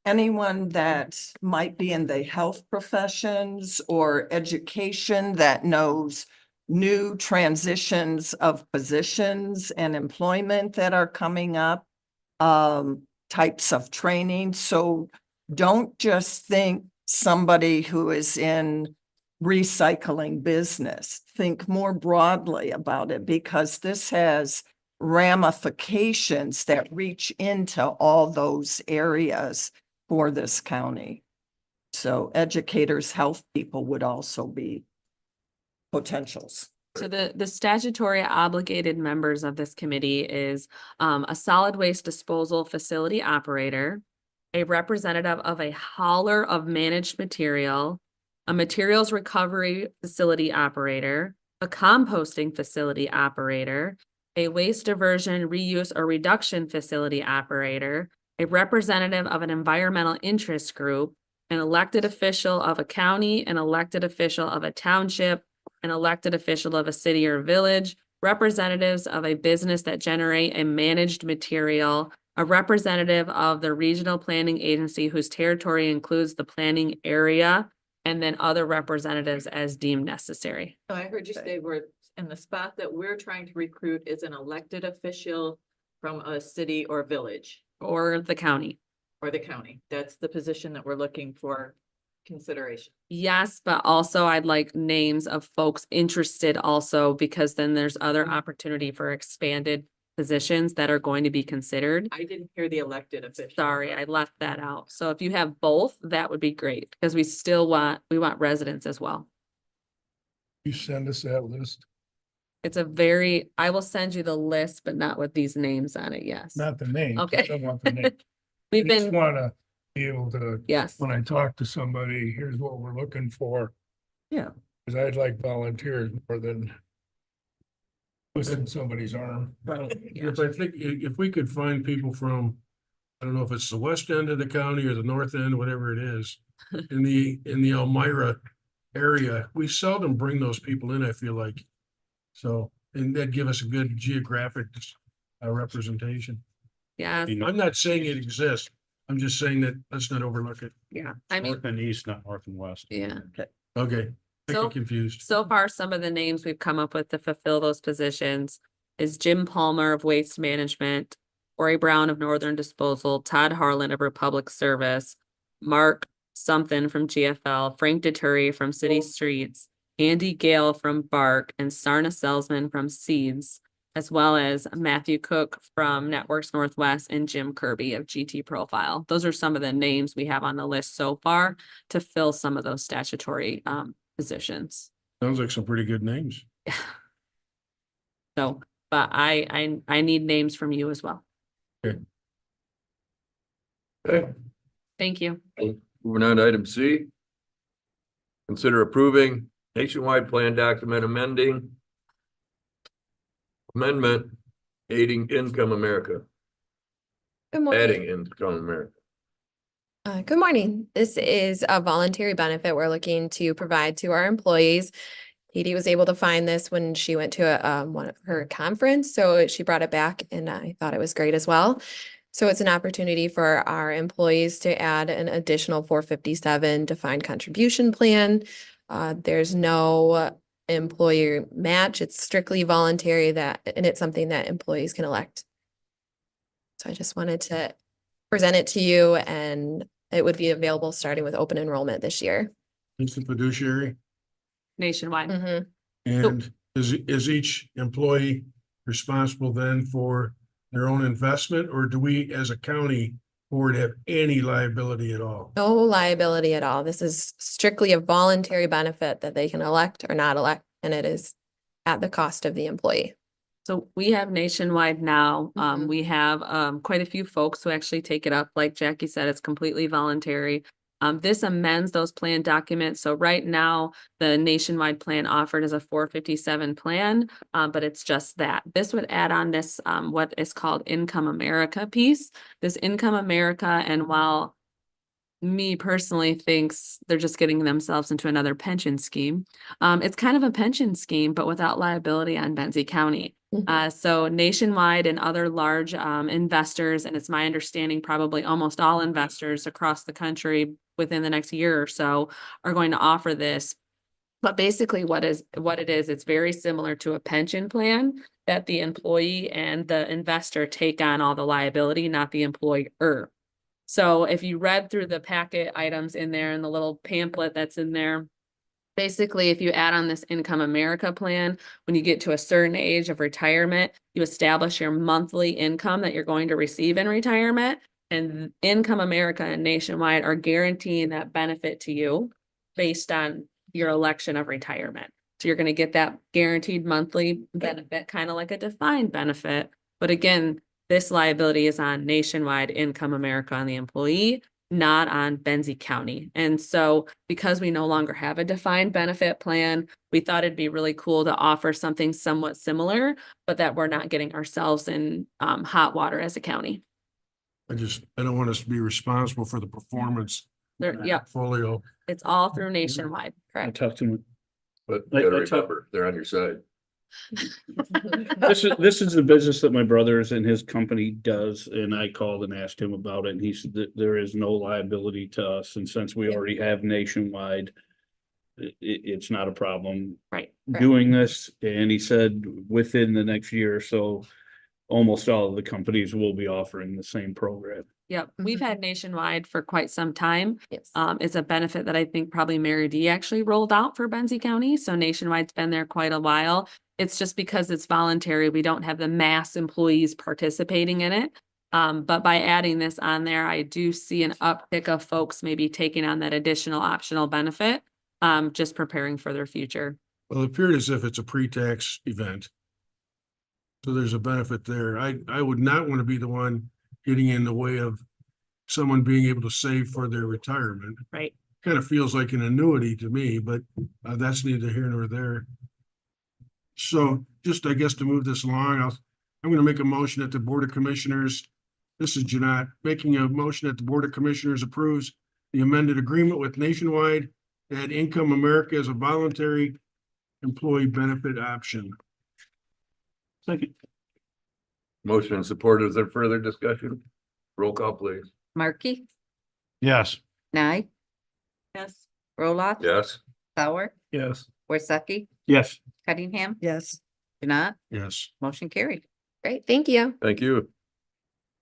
Anyone that might be in the health professions or education that knows new transitions of positions and employment that are coming up, types of training. So don't just think somebody who is in recycling business. Think more broadly about it, because this has ramifications that reach into all those areas for this county. So educators, health people would also be potentials. So the statutory obligated members of this committee is a solid waste disposal facility operator, a representative of a hauler of managed material, a materials recovery facility operator, a composting facility operator, a waste diversion, reuse, or reduction facility operator, a representative of an environmental interest group, an elected official of a county, an elected official of a township, an elected official of a city or village, representatives of a business that generate a managed material, a representative of the regional planning agency whose territory includes the planning area, and then other representatives as deemed necessary. So I heard you say we're in the spot that we're trying to recruit is an elected official from a city or village Or the county. or the county. That's the position that we're looking for consideration. Yes, but also I'd like names of folks interested also, because then there's other opportunity for expanded positions that are going to be considered. I didn't hear the elected official. Sorry, I left that out. So if you have both, that would be great, because we want residents as well. You send us that list, I will send you the list, but not with these names on it, yes. not the name. Okay. I don't want the name. We've I just been, wanna be able to, yes, when I talk to somebody, here's what we're looking for. Yeah. Cause I'd like volunteers more than twisting somebody's arm. If I think, if we could find people from, I don't know if it's the west end of the county or the north end, whatever it is, in the Elmira area, we seldom bring those people in, I feel like. So, and that'd give us a good geographic representation. yeah, I'm not saying it exists. I'm just saying that let's not overlook it. yeah. I mean, and east, not north and west. yeah. Okay, I So, get confused. so far, some of the names we've come up with to fulfill those positions is Jim Palmer of Waste Management, Corey Brown of Northern Disposal, Todd Harlan of Republic Service, Mark something from GFL, Frank Deturi from City Streets, Andy Gale from Bark, and Sarna Salesman from Seeds, as well as Matthew Cook from Networks Northwest and Jim Kirby of GT Profile. Those are some of the names we have on the list so far to fill some of those statutory positions. Sounds like some pretty good names. So, but I need names from you as well. Okay, Thank you. moving on to item C. Consider approving nationwide plan document amendment aiding Income America, Good morning. adding Income America. Good morning. This is a voluntary benefit we're looking to provide to our employees. Katie was able to find this when she went to one of her conference, so she brought it back and I thought it was great as well. So it's an opportunity for our employees to add an additional 457 defined contribution plan. There's no employer match. It's strictly voluntary and it's something that employees can elect. So I just wanted to present it to you, and it would be available starting with open enrollment this year. It's the fiduciary. Nationwide. And is each employee responsible then for their own investment, or do we as a county board have any liability at all? No liability at all. This is strictly a voluntary benefit that they can elect or not elect, and it is at the cost of the employee. So we have nationwide now. Mhm. We have quite a few folks who actually take it up. Like Jackie said, it's completely voluntary. This amends those plan documents. So right now, the nationwide plan offered is a 457 plan, but it's just that. This would add on this what is called Income America piece. This Income America, and while me personally thinks they're just getting themselves into another pension scheme, it's kind of a pension scheme, but without liability on Benzie County. So nationwide and other large investors, and it's my understanding probably almost all investors across the country within the next year or so are going to offer this. But basically what it is, it's very similar to a pension plan that the employee and the investor take on all the liability, not the employer. So if you read through the packet items in there and the little pamphlet that's in there, basically, if you add on this Income America plan, when you get to a certain age of retirement, you establish your monthly income that you're going to receive in retirement. And Income America and Nationwide are guaranteeing that benefit to you based on your election of retirement. So you're going to get that guaranteed monthly benefit, kind of like a defined benefit. But again, this liability is on Nationwide, Income America, on the employee, not on Benzie County. And so because we no longer have a defined benefit plan, we thought it'd be really cool to offer something somewhat similar, but that we're not getting ourselves in hot water as a county. I don't want us to be responsible for the performance Yeah, portfolio. it's all through Nationwide. I Correct. talked to him. But I- you gotta I talk- remember, they're on your side. This is the business that my brother's and his company does, and I called and asked him about it, and he said that there is no liability to us, and since we already have Nationwide, it's not a problem. Right. Doing this, and he said within the next year or so, almost all of the companies will be offering the same program. Yep, we've had Nationwide for quite some time. Yes. It's a benefit that I think probably Mary D actually rolled out for Benzie County. So Nationwide's been there quite a while. It's just because it's voluntary, we don't have the mass employees participating in it. But by adding this on there, I do see an uptick of folks maybe taking on that additional optional benefit, just preparing for their future. Well, it appeared as if it's a pre-tax event. So there's a benefit there. I would not want to be the one getting in the way of someone being able to save for their retirement. Right. Kind of feels like an annuity to me, but that's neither here nor there. So just, I guess, to move this along, I'm going to make a motion that the Board of Commissioners, this is Janat, making a motion that the Board of Commissioners approves the amended agreement with Nationwide that Income America is a voluntary employee benefit option. Second. Motion and support. Is there further discussion? Roll call, please. Markey, Yes. Nye, Yes. Roloff. Yes. Sauer, Yes. Worsakki, Yes. Cunningham, Yes. Janat, Yes. motion carried. Great, thank you. Thank you.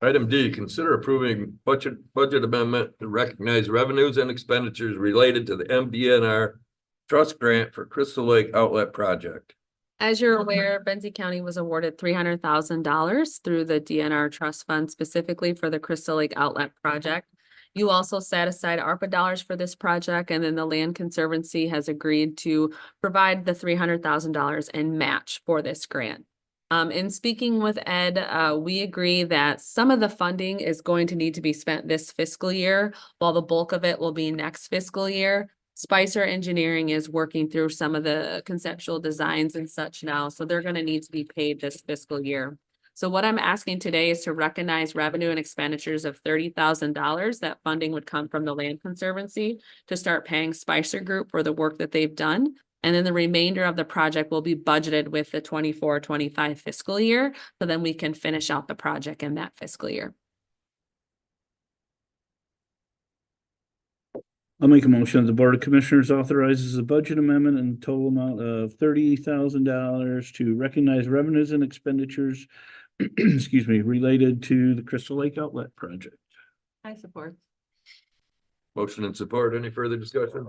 Item D, consider approving budget amendment to recognize revenues and expenditures related to the MDNR trust grant for Crystal Lake Outlet Project. As you're aware, Benzie County was awarded $300,000 through the DNR Trust Fund specifically for the Crystal Lake Outlet Project. You also set aside ARPA dollars for this project, and then the Land Conservancy has agreed to provide the $300,000 and match for this grant. In speaking with Ed, we agree that some of the funding is going to need to be spent this fiscal year, while the bulk of it will be next fiscal year. Spicer Engineering is working through some of the conceptual designs and such now, so they're gonna need to be paid this fiscal year. So what I'm asking today is to recognize revenue and expenditures of $30,000. That funding would come from the Land Conservancy to start paying Spicer Group for the work that they've done. And then the remainder of the project will be budgeted with the 24-25 fiscal year, so then we can finish out the project in that fiscal year. I'll make a motion that the Board of Commissioners authorizes a budget amendment in the total amount of $30,000 to recognize revenues and expenditures, excuse me, related to the Crystal Lake Outlet Project. I support. Motion and support. Any further discussion?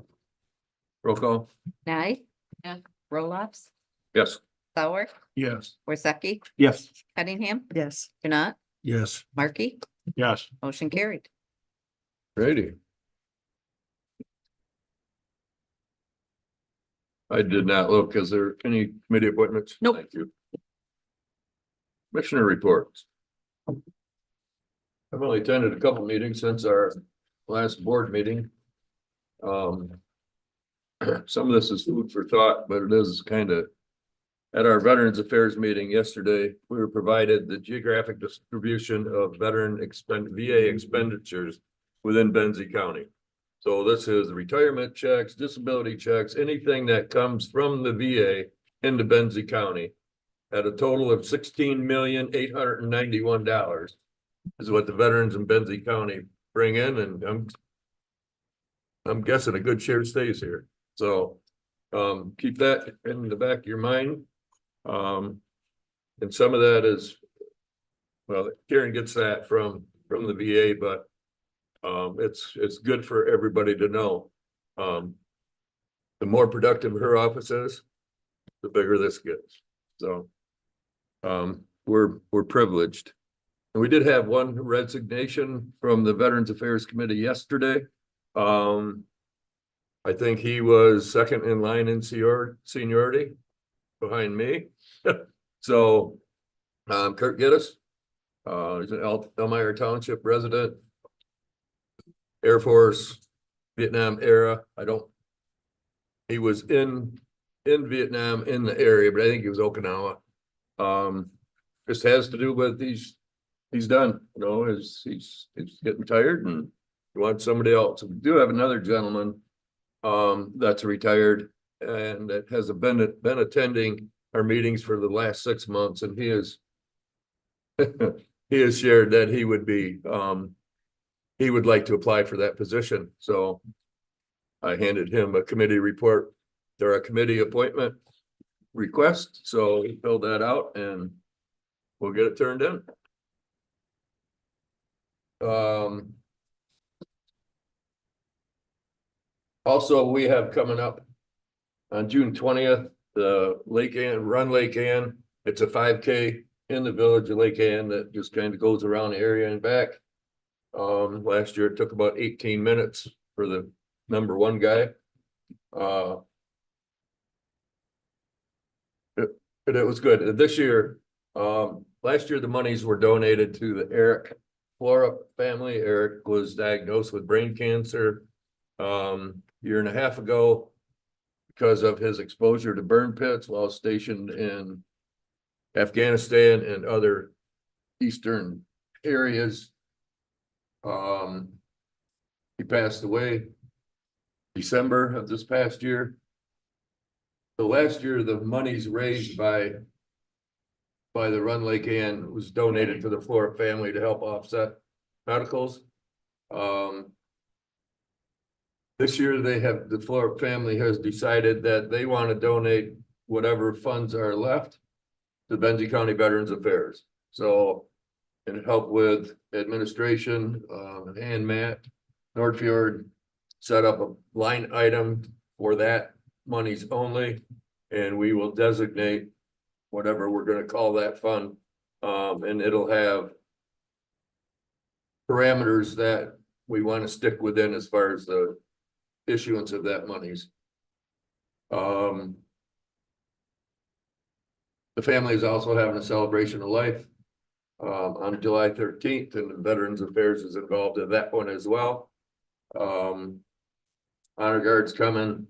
Roll call. Nye. Yes. Roloffs, Yes. Sauer, Yes. Worsakki, Yes. Cunningham, Yes. Janat, Yes. Markey, Yes. motion carried. Ready. I did not look. Is there any committee appointments? Nope. Thank you. Commissioner reports. I've only attended a couple meetings since our last board meeting. Some of this is food for thought, but it is kind of, at our Veterans Affairs meeting yesterday, we were provided the geographic distribution of VA expenditures within Benzie County. So this is retirement checks, disability checks, anything that comes from the VA into Benzie County at a total of $16,891 is what the veterans in Benzie County bring in, and I'm guessing a good share stays here. So keep that in the back of your mind. And some of that is, well, Karen gets that from the VA, but it's good for everybody to know. The more productive her office is, the bigger this gets. So we're privileged. And we did have one resignation from the Veterans Affairs Committee yesterday. I think he was second in line in seniority behind me. So Kurt Geddes, he's an Elmira Township resident, Air Force, Vietnam era. He was in Vietnam in the area, but I think he was Okinawa. Just has to do with he's done, you know, he's getting tired and he wants somebody else. We do have another gentleman that's retired and that has been attending our meetings for the last 6 months, and he has shared that he would like to apply for that position. So I handed him a committee report. There are a committee appointment request, so he filled that out and we'll get it turned in. Also, we have coming up on June 20th, the Lake Ann, Run Lake Ann. It's a 5K in the village of Lake Ann that just kind of goes around the area and back. Last year it took about 18 minutes for the #1 guy. It was good. This year, last year the monies were donated to the Eric Flora family. Eric was diagnosed with brain cancer year and a half ago because of his exposure to burn pits while stationed in Afghanistan and other eastern areas. He passed away December of this past year. So last year, the monies raised by the Run Lake Ann was donated to the Flora family to help offset medicals. This year the Fleur family has decided that they want to donate whatever funds are left to Benzie County Veterans Affairs. So, and help with administration, and Matt Nordfjord set up a line item for that monies only. And we will designate whatever we're gonna call that fund. And it'll have parameters that we want to stick within as far as the issuance of that monies. The family is also having a celebration of life on July 13th, and the Veterans Affairs is involved in that one as well. Honor Guard's coming.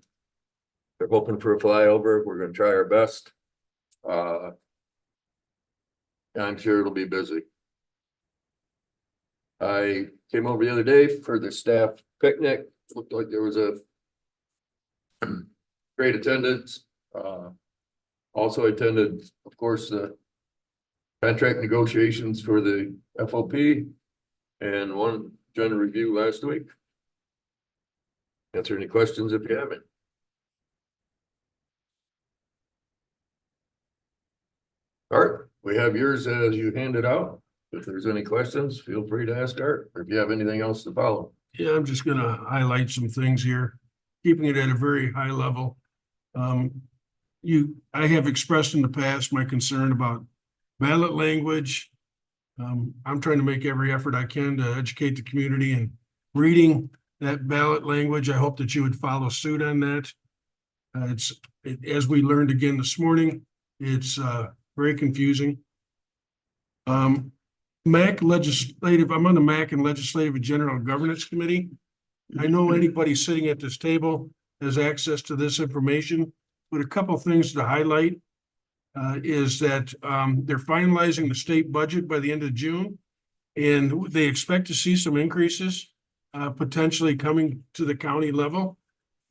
They're hoping for a flyover. We're gonna try our best. I'm sure it'll be busy. I came over the other day for the staff picnic. Looked like there was a great attendance. Also attended, of course, the contract negotiations for the FOP and one general review last week. Answer any questions if you have it. Art, we have yours as you handed out. If there's any questions, feel free to ask Art, or if you have anything else to follow. Yeah, I'm just gonna highlight some things here, keeping it at a very high level. I have expressed in the past my concern about ballot language. I'm trying to make every effort I can to educate the community and reading that ballot language. I hope that you would follow suit on that. As we learned again this morning, it's very confusing. MAC legislative, I'm on the MAC and Legislative and General Governance Committee. I know anybody sitting at this table has access to this information, but a couple of things to highlight is that they're finalizing the state budget by the end of June, and they expect to see some increases potentially coming to the county level.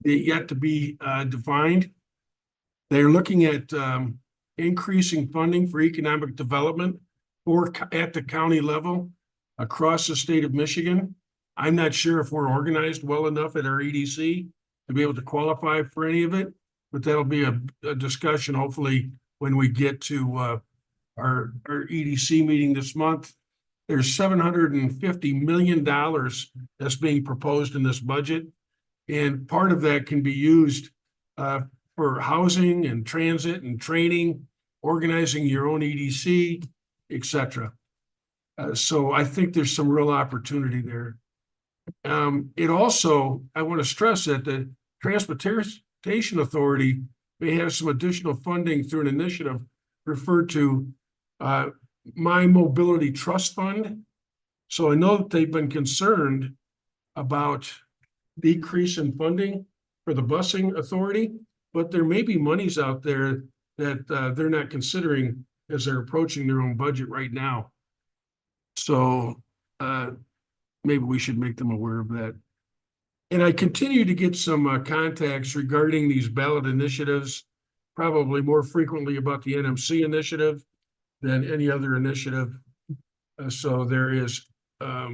They're yet to be defined. They're looking at increasing funding for economic development or at the county level across the state of Michigan. I'm not sure if we're organized well enough at our EDC to be able to qualify for any of it, but that'll be a discussion hopefully when we get to our EDC meeting this month. There's $750 million that's being proposed in this budget. And part of that can be used for housing and transit and training, organizing your own EDC, etc. So I think there's some real opportunity there. It also, I want to stress that the Transportation Authority may have some additional funding through an initiative referred to My Mobility Trust Fund. So I know that they've been concerned about decrease in funding for the busing authority, but there may be monies out there that they're not considering as they're approaching their own budget right now. So maybe we should make them aware of that. And I continue to get some contacts regarding these ballot initiatives, probably more frequently about the NMC initiative than any other initiative. So there is a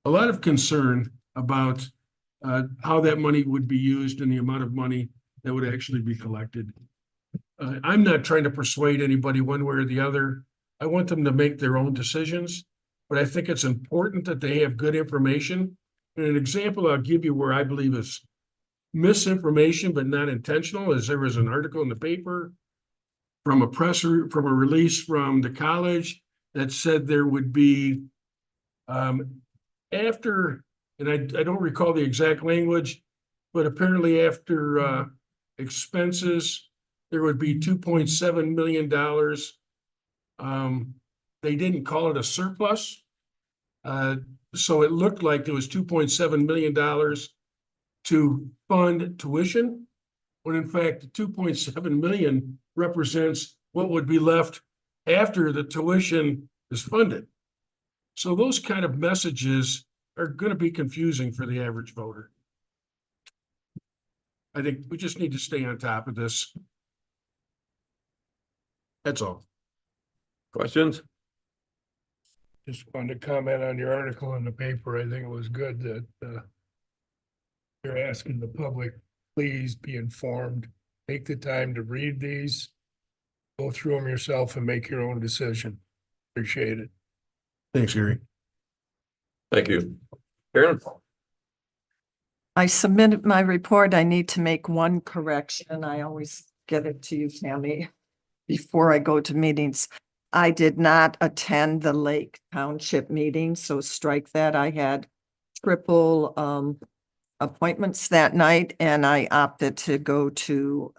lot of concern about how that money would be used and the amount of money that would actually be collected. I'm not trying to persuade anybody one way or the other. I want them to make their own decisions, but I think it's important that they have good information. And an example I'll give you where I believe is misinformation, but not intentional, is there was an article in the paper from a release from the college that said there would be after, and I don't recall the exact language, but apparently after expenses, there would be $2.7 million. They didn't call it a surplus. So it looked like there was $2.7 million to fund tuition, when in fact, the $2.7 million represents what would be left after the tuition is funded. So those kind of messages are going to be confusing for the average voter. I think we just need to stay on top of this. That's all. Questions? Just wanted to comment on your article in the paper. I think it was good that You're asking the public, please be informed. Take the time to read these. Go through them yourself and make your own decision. Appreciate it. Thanks, Gary. Thank you. Karen? I submitted my report. I need to make one correction. I always get it to you, Tammy, before I go to meetings. I did not attend the Lake Township meeting, so strike that. I had triple appointments that night, and I opted to go to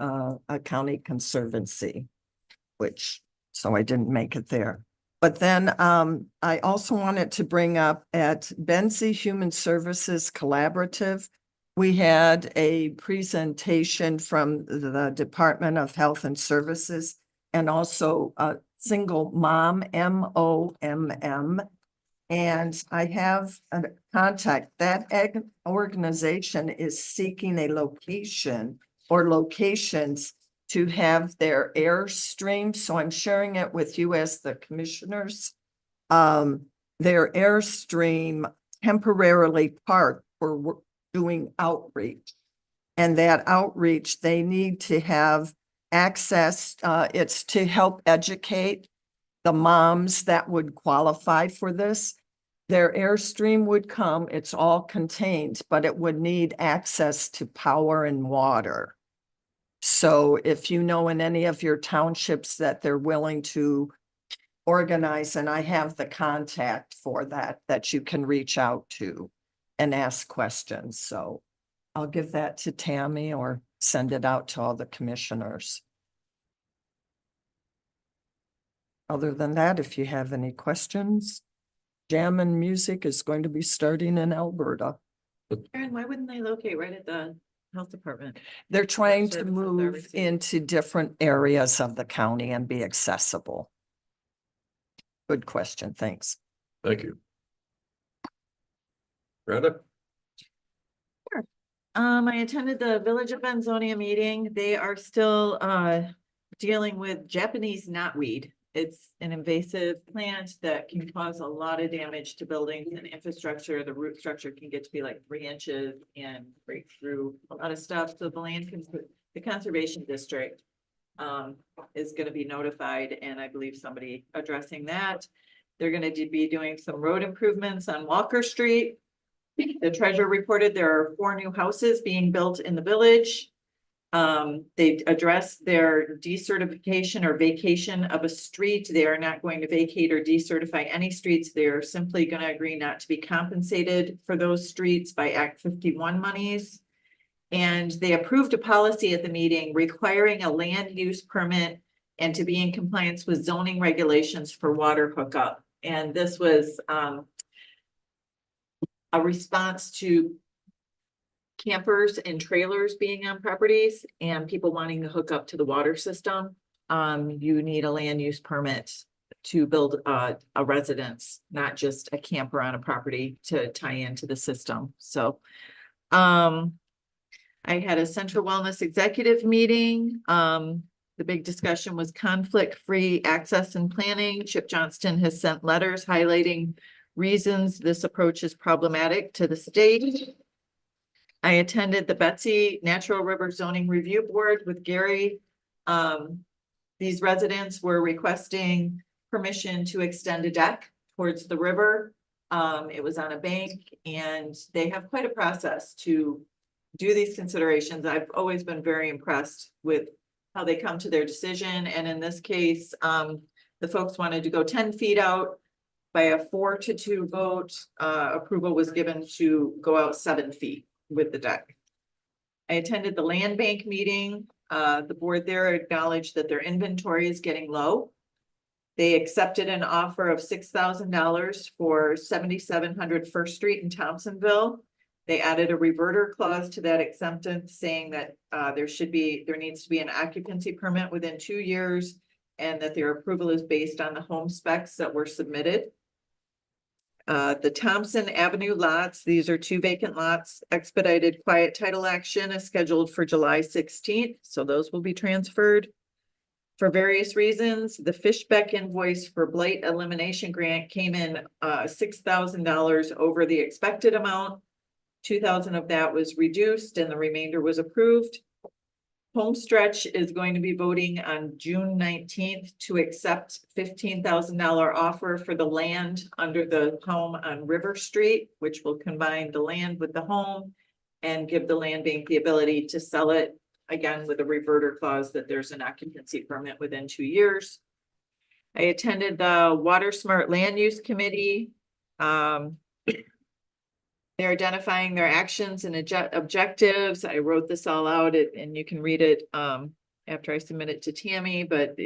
a county conservancy, so I didn't make it there. But then I also wanted to bring up at Benzie Human Services Collaborative, we had a presentation from the Department of Health and Services and also a single mom, MOMM. And I have a contact. That organization is seeking a location or locations to have their Airstream. So I'm sharing it with you as the commissioners. Their Airstream temporarily parked for doing outreach. And that outreach, they need to have access. It's to help educate the moms that would qualify for this. Their Airstream would come, it's all contained, but it would need access to power and water. So if you know in any of your townships that they're willing to organize, and I have the contact for that you can reach out to and ask questions. So I'll give that to Tammy or send it out to all the commissioners. Other than that, if you have any questions, Jam and Music is going to be starting in Alberta. Karen, why wouldn't they locate right at the health department? They're trying to Services move overseas. into different areas of the county and be accessible. Good question, thanks. Thank you. Brenda? I attended the Village of Benzonia meeting. They are still dealing with Japanese knotweed. It's an invasive plant that can cause a lot of damage to buildings and infrastructure. The root structure can get to be like 3 inches and break through a lot of stuff. So the Conservation District is going to be notified, and I believe somebody addressing that. They're going to be doing some road improvements on Walker Street. The treasurer reported there are 4 new houses being built in the village. They addressed their decertification or vacation of a street. They are not going to vacate or decertify any streets. They're simply going to agree not to be compensated for those streets by Act 51 monies. And they approved a policy at the meeting requiring a land use permit and to be in compliance with zoning regulations for water hookup. And this was a response to campers and trailers being on properties and people wanting to hook up to the water system. You need a land use permit to build a residence, not just a camper on a property to tie into the system. So I had a Central Wellness Executive meeting. The big discussion was conflict-free access and planning. Chip Johnston has sent letters highlighting reasons this approach is problematic to the state. I attended the Betsy Natural River Zoning Review Board with Gary. These residents were requesting permission to extend a deck towards the river. It was on a bank, and they have quite a process to do these considerations. I've always been very impressed with how they come to their decision. And in this case, the folks wanted to go 10 feet out. By a 4-2 vote, approval was given to go out 7 feet with the deck. I attended the land bank meeting. The board there acknowledged that their inventory is getting low. They accepted an offer of $6,000 for 7700 First Street in Thompsonville. They added a reverter clause to that acceptance, saying that there needs to be an occupancy permit within 2 years, and that their approval is based on the home specs that were submitted. The Thompson Avenue lots, these are 2 vacant lots. Expedited quiet title action is scheduled for July 16th, so those will be transferred. For various reasons, the Fishbeck invoice for blight elimination grant came in $6,000 over the expected amount. 2,000 of that was reduced and the remainder was approved. Homestretch is going to be voting on June 19th to accept $15,000 offer for the land under the home on River Street, which will combine the land with the home and give the land bank the ability to sell it again with a reverter clause that there's an occupancy permit within 2 years. I attended the Water Smart Land Use Committee. They're identifying their actions and objectives. I wrote this all out and you can read it after I submit it to Tammy, but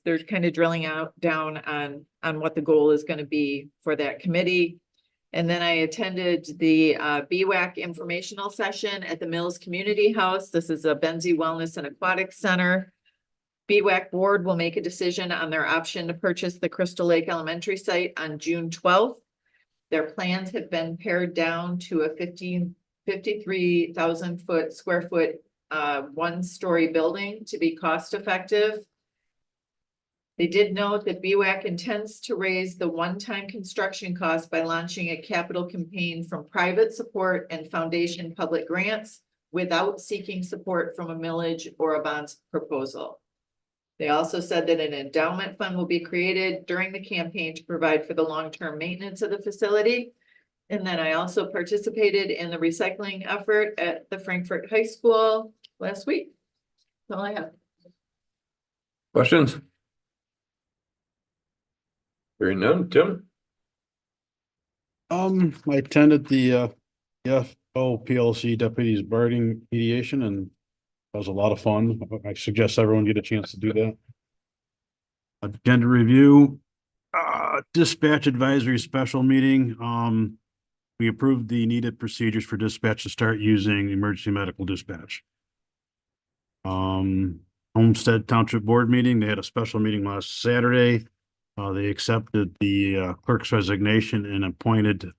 they're kind of drilling down on what the goal is going to be for that committee. And then I attended the BWAC informational session at the Mills Community House. This is a Benzie Wellness and Aquatic Center. BWAC board will make a decision on their option to purchase the Crystal Lake Elementary site on June 12th. Their plans have been pared down to a 53,000 square foot, one-story building to be cost effective. They did note that BWAC intends to raise the one-time construction cost by launching a capital campaign from private support and foundation public grants without seeking support from a millage or a bond proposal. They also said that an endowment fund will be created during the campaign to provide for the long-term maintenance of the facility. And then I also participated in the recycling effort at the Frankfurt High School last week. That's all I have. Questions? Hearing none, Tim? I attended the FO PLC Deputies Bargaining Mediation, and that was a lot of fun. I suggest everyone get a chance to do that. Agenda review, dispatch advisory special meeting. We approved the needed procedures for dispatch to start using emergency medical dispatch. Homestead Township Board meeting, they had a special meeting last Saturday. They accepted the clerk's resignation and appointed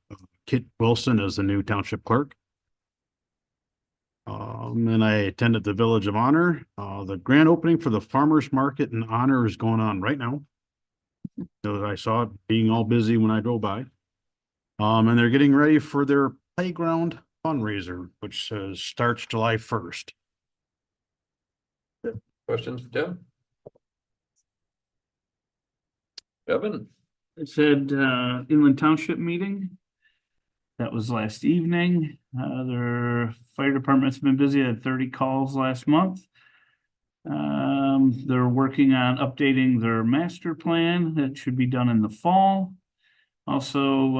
Kit Wilson as the new township clerk. And I attended the Village of Honor. The grand opening for the farmers market in Honor is going on right now. So I saw it being all busy when I drove by. And they're getting ready for their playground fundraiser, which starts July 1st. Questions for Tim? Kevin? It said Inland Township meeting. That was last evening. Their fire department's been busy. I had 30 calls last month. They're working on updating their master plan. That should be done in the fall. Also,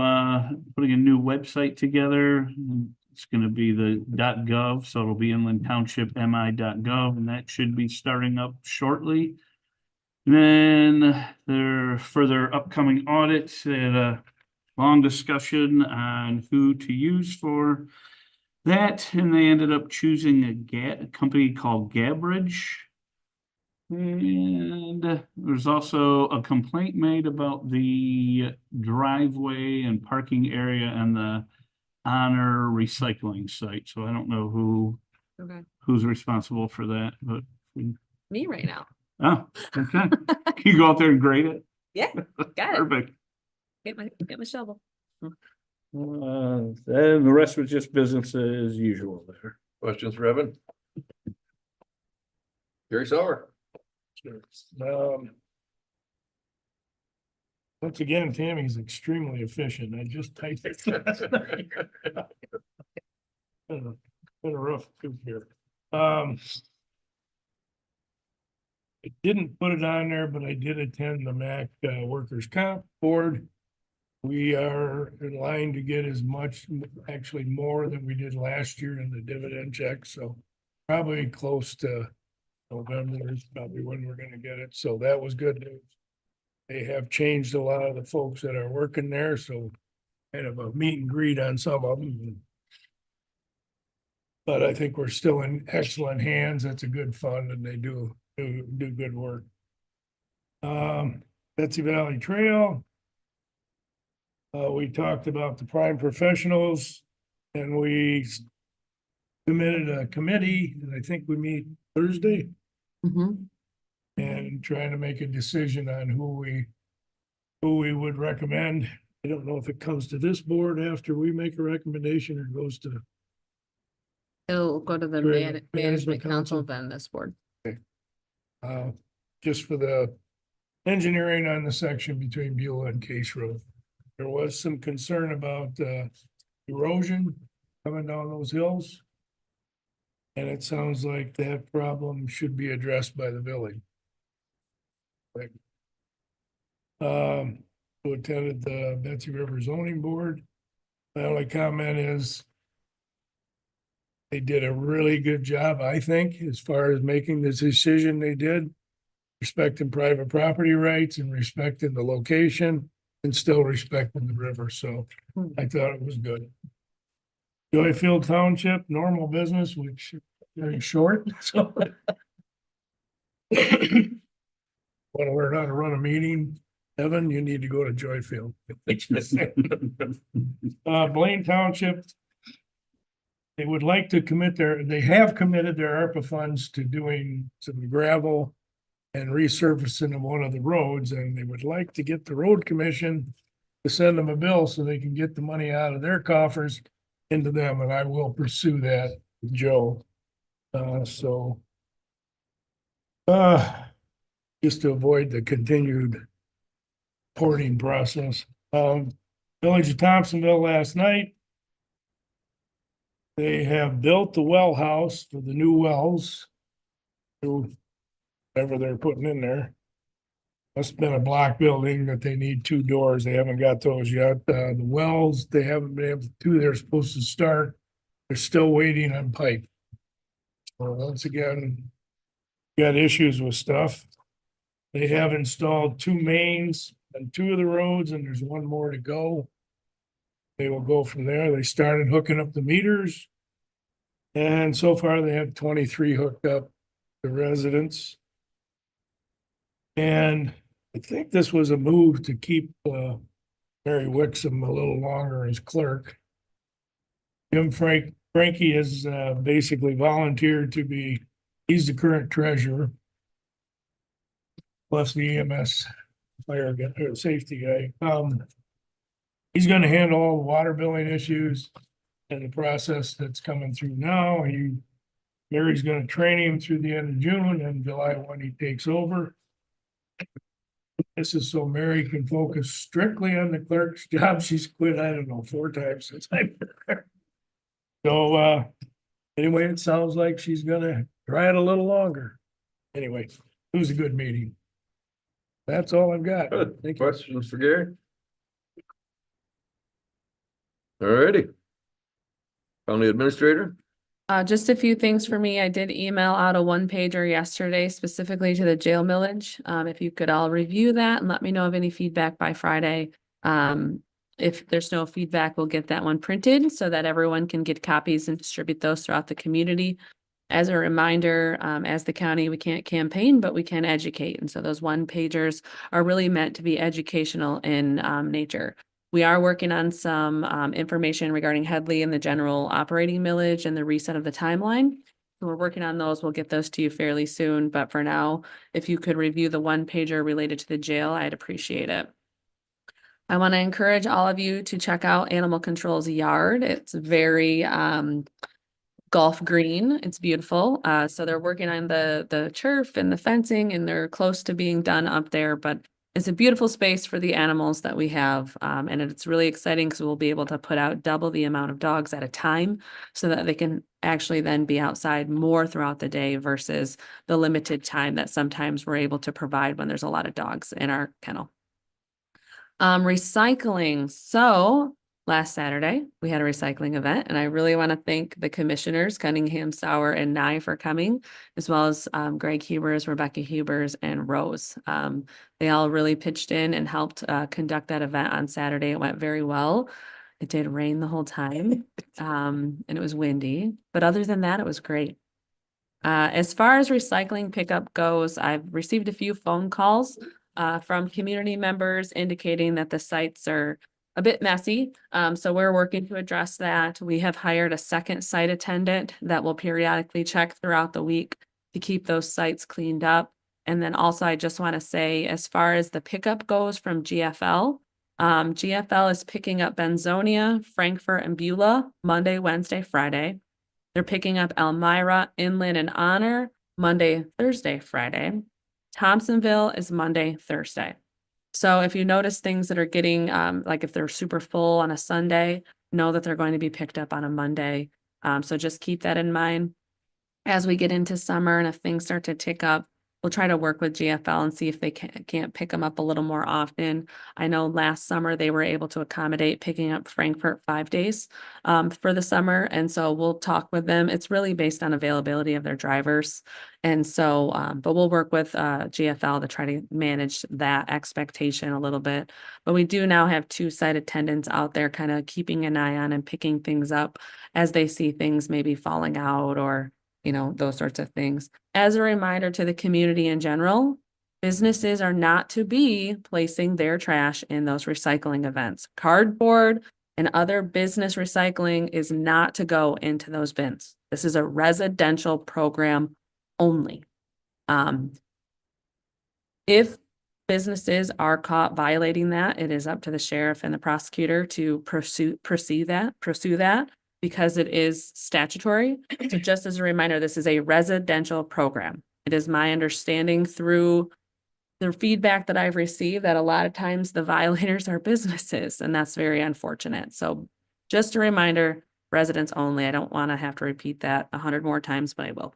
putting a new website together. It's going to be the .gov, so it'll be Inland Township mi.gov, and that should be starting up shortly. And then their further upcoming audits. They had a long discussion on who to use for that, and they ended up choosing a company called Gabbridge. And there's also a complaint made about the driveway and parking area and the Honor recycling site. So I don't know who's responsible for that, but Me right now. oh, okay. Can you go out there and grade it? Yeah, got it. Perfect. Get my shovel. And the rest was just business as usual there. Questions for Evan? Gary Sauer? Once again, Tammy's extremely efficient. I just typed it last night. Been a rough week here. I didn't put it on there, but I did attend the MAC Workers' Comp Board. We are in line to get as much, actually more than we did last year in the dividend check, so probably close to November is probably when we're gonna get it, so that was good news. They have changed a lot of the folks that are working there, so kind of a meet and greet on some of them. But I think we're still in excellent hands. It's a good fund and they do good work. Betsy Valley Trail. We talked about the prime professionals and we committed a committee, and I think we meet Thursday. And trying to make a decision on who we would recommend I don't know if it comes to this board after we make a recommendation or goes to, It'll go to the Great. management Management council, Council. then this board. just for the engineering on the section between Beulah and Case Road. There was some concern about, erosion coming down those hills. And it sounds like that problem should be addressed by the village. Who attended the Betsy River zoning board. My only comment is they did a really good job, I think, as far as making the decision they did, respecting private property rights and respecting the location and still respecting the river. So I thought it was good. Joyfield Township, normal business, which is very short, so. Want to learn how to run a meeting, Evan, you need to go to Joyfield. Blaine Township. They would like to they have committed their ARPA funds to doing some gravel and resurfacing of one of the roads, and they would like to get the road commission to send them a bill so they can get the money out of their coffers into them, and I will pursue that with Joe. Just to avoid the continued porting process. Village of Thompsonville last night. They have built the well house for the new wells. Whatever they're putting in there. Must have been a block building that they need 2 doors. They haven't got those yet. The wells, they haven't been able to, they're supposed to start. They're still waiting on pipe. Well, once again, got issues with stuff. They have installed 2 mains on 2 of the roads, and there's 1 more to go. They will go from there. They started hooking up the meters. And so far they have 23 hooked up to residents. And I think this was a move to keep Mary Wixom a little longer as clerk. Frankie has basically volunteered to be, he's the current treasurer. Plus the EMS fire guy, or safety guy. He's gonna handle all the water billing issues and the process that's coming through now. Mary's gonna train him through the end of June, and July 1 he takes over. This is so Mary can focus strictly on the clerk's job. She's quit, I don't know, 4 times since I've been there. So anyway, it sounds like she's gonna try it a little longer. Anyway, it was a good meeting. That's all I've got. Good. Thank you. Questions for Gary? Alrighty. County Administrator? Just a few things for me. I did email out a 1-pager yesterday specifically to the jail millage. If you could all review that and let me know of any feedback by Friday. If there's no feedback, we'll get that one printed so that everyone can get copies and distribute those throughout the community. As a reminder, as the county, we can't campaign, but we can educate. And so those 1-pagers are really meant to be educational in nature. We are working on some information regarding Headley and the general operating millage and the reset of the timeline. So we're working on those. We'll get those to you fairly soon. But for now, if you could review the 1-pager related to the jail, I'd appreciate it. I want to encourage all of you to check out Animal Control's yard. It's very golf green. It's beautiful. So they're working on the turf and the fencing, and they're close to being done up there. But it's a beautiful space for the animals that we have. And it's really exciting because we'll be able to put out double the amount of dogs at a time so that they can actually then be outside more throughout the day versus the limited time that sometimes we're able to provide when there's a lot of dogs in our kennel. Recycling. So last Saturday, we had a recycling event, and I really want to thank the commissioners, Cunningham, Sauer, and Nye for coming, as well as Greg Hubers, Rebecca Hubers, and Rose. They all really pitched in and helped conduct that event on Saturday. It went very well. It did rain the whole time, and it was windy, but other than that, it was great. As far as recycling pickup goes, I've received a few phone calls from community members indicating that the sites are a bit messy. So we're working to address that. We have hired a second site attendant that will periodically check throughout the week to keep those sites cleaned up. And then also, I just want to say, as far as the pickup goes from GFL, GFL is picking up Benzonia, Frankfurt, and Beulah Monday, Wednesday, Friday. They're picking up Elmira, Inland, and Honor Monday, Thursday, Friday. Thompsonville is Monday, Thursday. So if you notice things that are getting, like if they're super full on a Sunday, know that they're going to be picked up on a Monday. So just keep that in mind. As we get into summer and if things start to tick up, we'll try to work with GFL and see if they can't pick them up a little more often. I know last summer they were able to accommodate picking up Frankfurt 5 days for the summer. And so we'll talk with them. It's really based on availability of their drivers. And so, but we'll work with GFL to try to manage that expectation a little bit. But we do now have 2 site attendants out there kind of keeping an eye on and picking things up as they see things maybe falling out or, you know, those sorts of things. As a reminder to the community in general, businesses are not to be placing their trash in those recycling events. Cardboard and other business recycling is not to go into those bins. This is a residential program only. If businesses are caught violating that, it is up to the sheriff and the prosecutor to pursue that because it is statutory. So just as a reminder, this is a residential program. It is my understanding through the feedback that I've received that a lot of times the violators are businesses, and that's very unfortunate. So just a reminder, residents only. I don't want to have to repeat that 100 more times, but I will.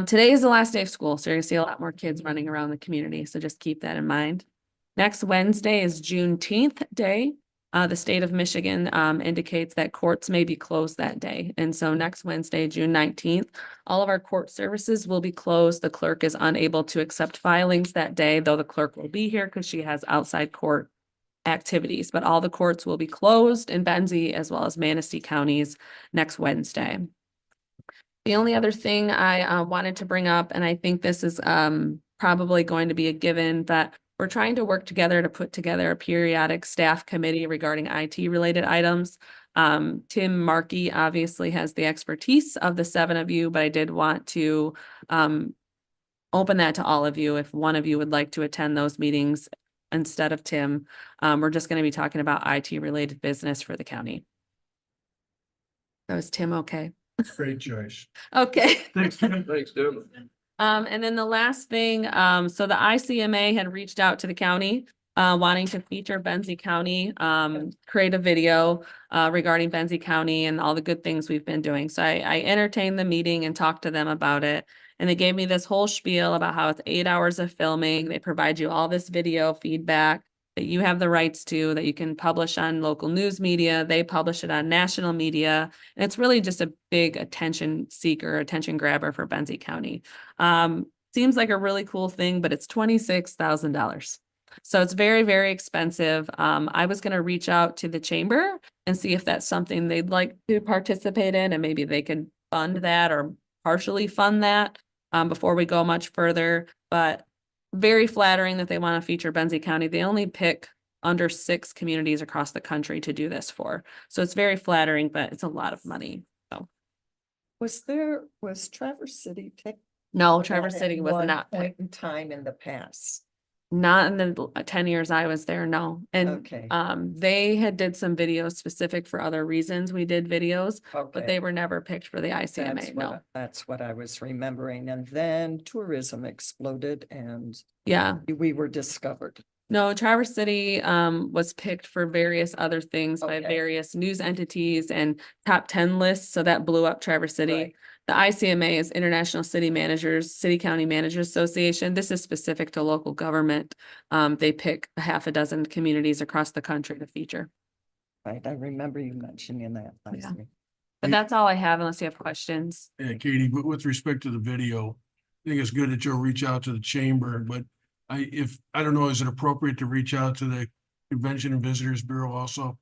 Today is the last day of school, so you're gonna see a lot more kids running around the community. So just keep that in mind. Next Wednesday is Juneteenth Day. The state of Michigan indicates that courts may be closed that day. And so next Wednesday, June 19th, all of our court services will be closed. The clerk is unable to accept filings that day, though the clerk will be here because she has outside court activities. But all the courts will be closed in Benzie as well as Manistee counties next Wednesday. The only other thing I wanted to bring up, and I think this is probably going to be a given, that we're trying to work together to put together a periodic staff committee regarding IT related items. Tim Markey obviously has the expertise of the 7 of you, but I did want to open that to all of you. If one of you would like to attend those meetings instead of Tim, we're just going to be talking about IT related business for the county. So is Tim okay? Great choice. Okay. Thanks, Tim. And then the last thing, so the ICMA had reached out to the county, wanting to feature Benzie County, create a video, regarding Benzie County and all the good things we've been doing. So I entertained the meeting and talked to them about it. And they gave me this whole spiel about how it's 8 hours of filming. They provide you all this video feedback that you have the rights to, that you can publish on local news media. They publish it on national media. And it's really just a big attention seeker, attention grabber for Benzie County. Seems like a really cool thing, but it's $26,000. So it's very, very expensive. I was going to reach out to the chamber and see if that's something they'd like to participate in, and maybe they could fund that or partially fund that before we go much further. But very flattering that they want to feature Benzie County. They only pick under 6 communities across the country to do this for. So it's very flattering, but it's a lot of money. So Was Traverse City picked? no, Traverse City was One not point picked. in time in the past. Not in the 10 years I was there, no. And Okay. they had did some videos specific for other reasons. We did videos, but Okay. they were never picked for the ICMA, no. That's what I was remembering. And then tourism exploded and Yeah. we were discovered. No, Traverse City was picked for various other things by Okay. various news entities and top 10 lists. So that blew up Traverse City. Right. The ICMA is International City Managers, City County Managers Association. This is specific to local government. They pick a half a dozen communities across the country to feature. Right. I remember you mentioning that last Yeah. week. But that's all I have unless you have questions. Yeah, Katie, but with respect to the video, I think it's good that you'll reach out to the chamber, but I don't know, is it appropriate to reach out to the Convention and Visitors Bureau also?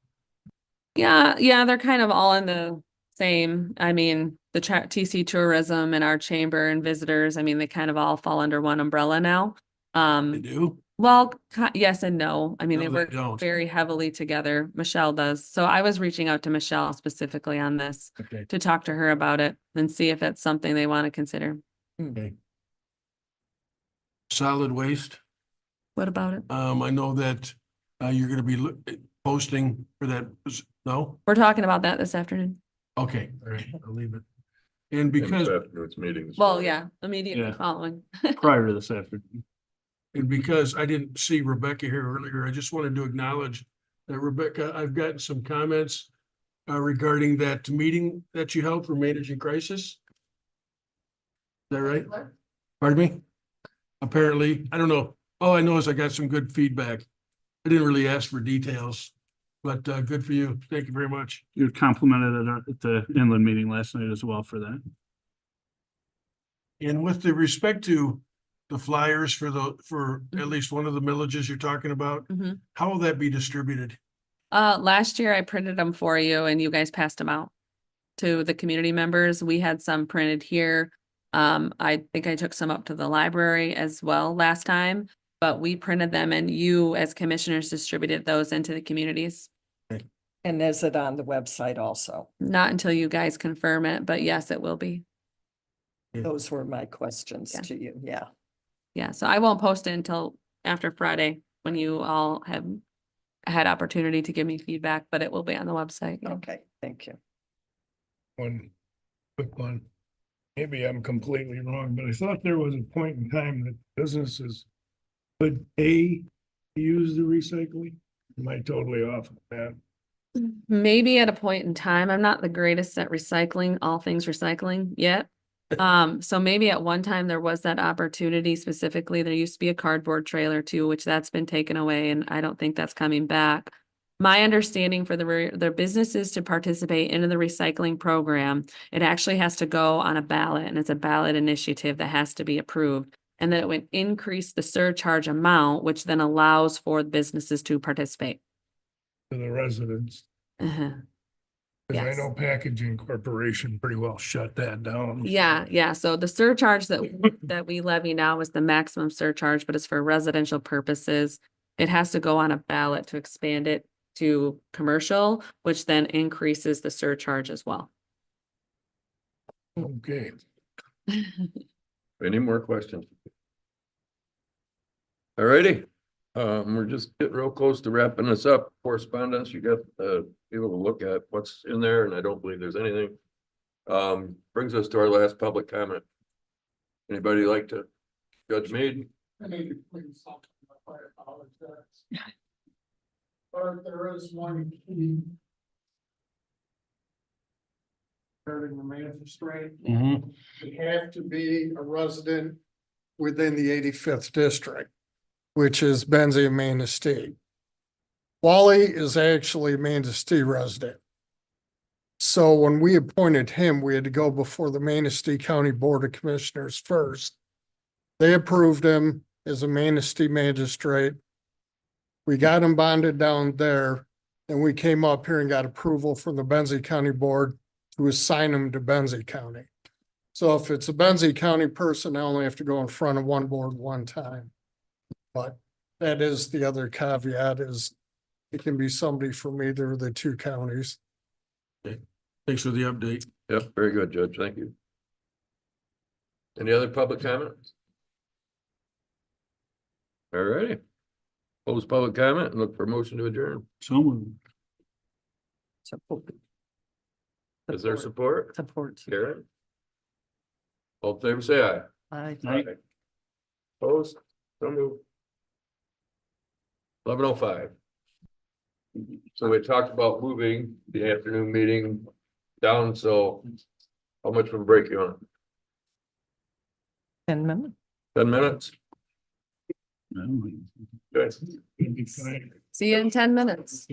Yeah, they're kind of all in the same. I mean, the TC Tourism and our chamber and visitors, I mean, they kind of all fall under one umbrella now. They do? Well, yes and no. I mean, No, they they work don't. very heavily together. Michelle does. So I was reaching out to Michelle specifically on this Okay. to talk to her about it and see if that's something they want to consider. Okay. Solid waste. What about it? I know that You're gonna be posting for that, no? We're talking about that this afternoon. Okay, all right, I'll leave it. And because, Afterwards meetings. Well, yeah, immediately Yeah. following. Prior to this afternoon. and because I didn't see Rebecca here earlier, I just wanted to acknowledge that Rebecca, I've gotten some comments regarding that meeting that you held for managing crisis. Is that right? Pardon me? Apparently, I don't know. All I know is I got some good feedback. I didn't really ask for details, but good for you. Thank you very much. You complimented it at the inland meeting last night as well for that. And with the respect to the flyers for at least one of the villages you're talking about, Mhm. how will that be distributed? Last year I printed them for you and you guys passed them out to the community members. We had some printed here. I think I took some up to the library as well last time, but we printed them and you as commissioners distributed those into the communities. And is it on the website also? Not until you guys confirm it, but yes, it will be. Those were my questions Yeah. to you, yeah. Yeah, so I won't post it until after Friday when you all have had opportunity to give me feedback, but it will be on the website. Yeah. Okay, thank you. One quick one. Maybe I'm completely wrong, but I thought there was a point in time that businesses could pay to use the recycling. Am I totally off of that? Maybe at a point in time, I'm not the greatest at recycling, all things recycling yet. So maybe at one time there was that opportunity specifically. There used to be a cardboard trailer too, which that's been taken away and I don't think that's coming back. My understanding for the businesses to participate in the recycling program, it actually has to go on a ballot and it's a ballot initiative that has to be approved. And then it would increase the surcharge amount, which then allows for businesses to participate. To the residents? Uh-huh. Cause I Yes. know Packaging Corporation pretty well shut that down. Yeah. So the surcharge that we levy now is the maximum surcharge, but it's for residential purposes. It has to go on a ballot to expand it to commercial, which then increases the surcharge as well. Okay. Any more questions? Alrighty, we're just getting real close to wrapping this up. Correspondence, you got, able to look at what's in there, and I don't believe there's anything. Brings us to our last public comment. Anybody like to judge me? I need to clean something up, I apologize. But there is one key. Regarding the magistrate, you have to be a resident within the 85th district, which is Benzie and Manistee. Wally is actually a Manistee resident. So when we appointed him, we had to go before the Manistee County Board of Commissioners first. They approved him as a Manistee magistrate. We got him bonded down there, and we came up here and got approval from the Benzie County Board to assign him to Benzie County. So if it's a Benzie County person, I only have to go in front of one board one time. But that is the other caveat, is it can be somebody from either of the two counties. Thanks for the update. Yep, very good, Judge, thank you. Any other public comments? Alrighty. Close public comment and look for a motion to adjourn. Someone. Support. Is there support? Support. Karen? All in favor, say aye. Aye. Aye. Opposed? So moved. 11:05. So we talked about moving the afternoon meeting down, so how much of a break you on? 10 minutes. 10 minutes? No. Good. It'd be fine. See you in 10 minutes.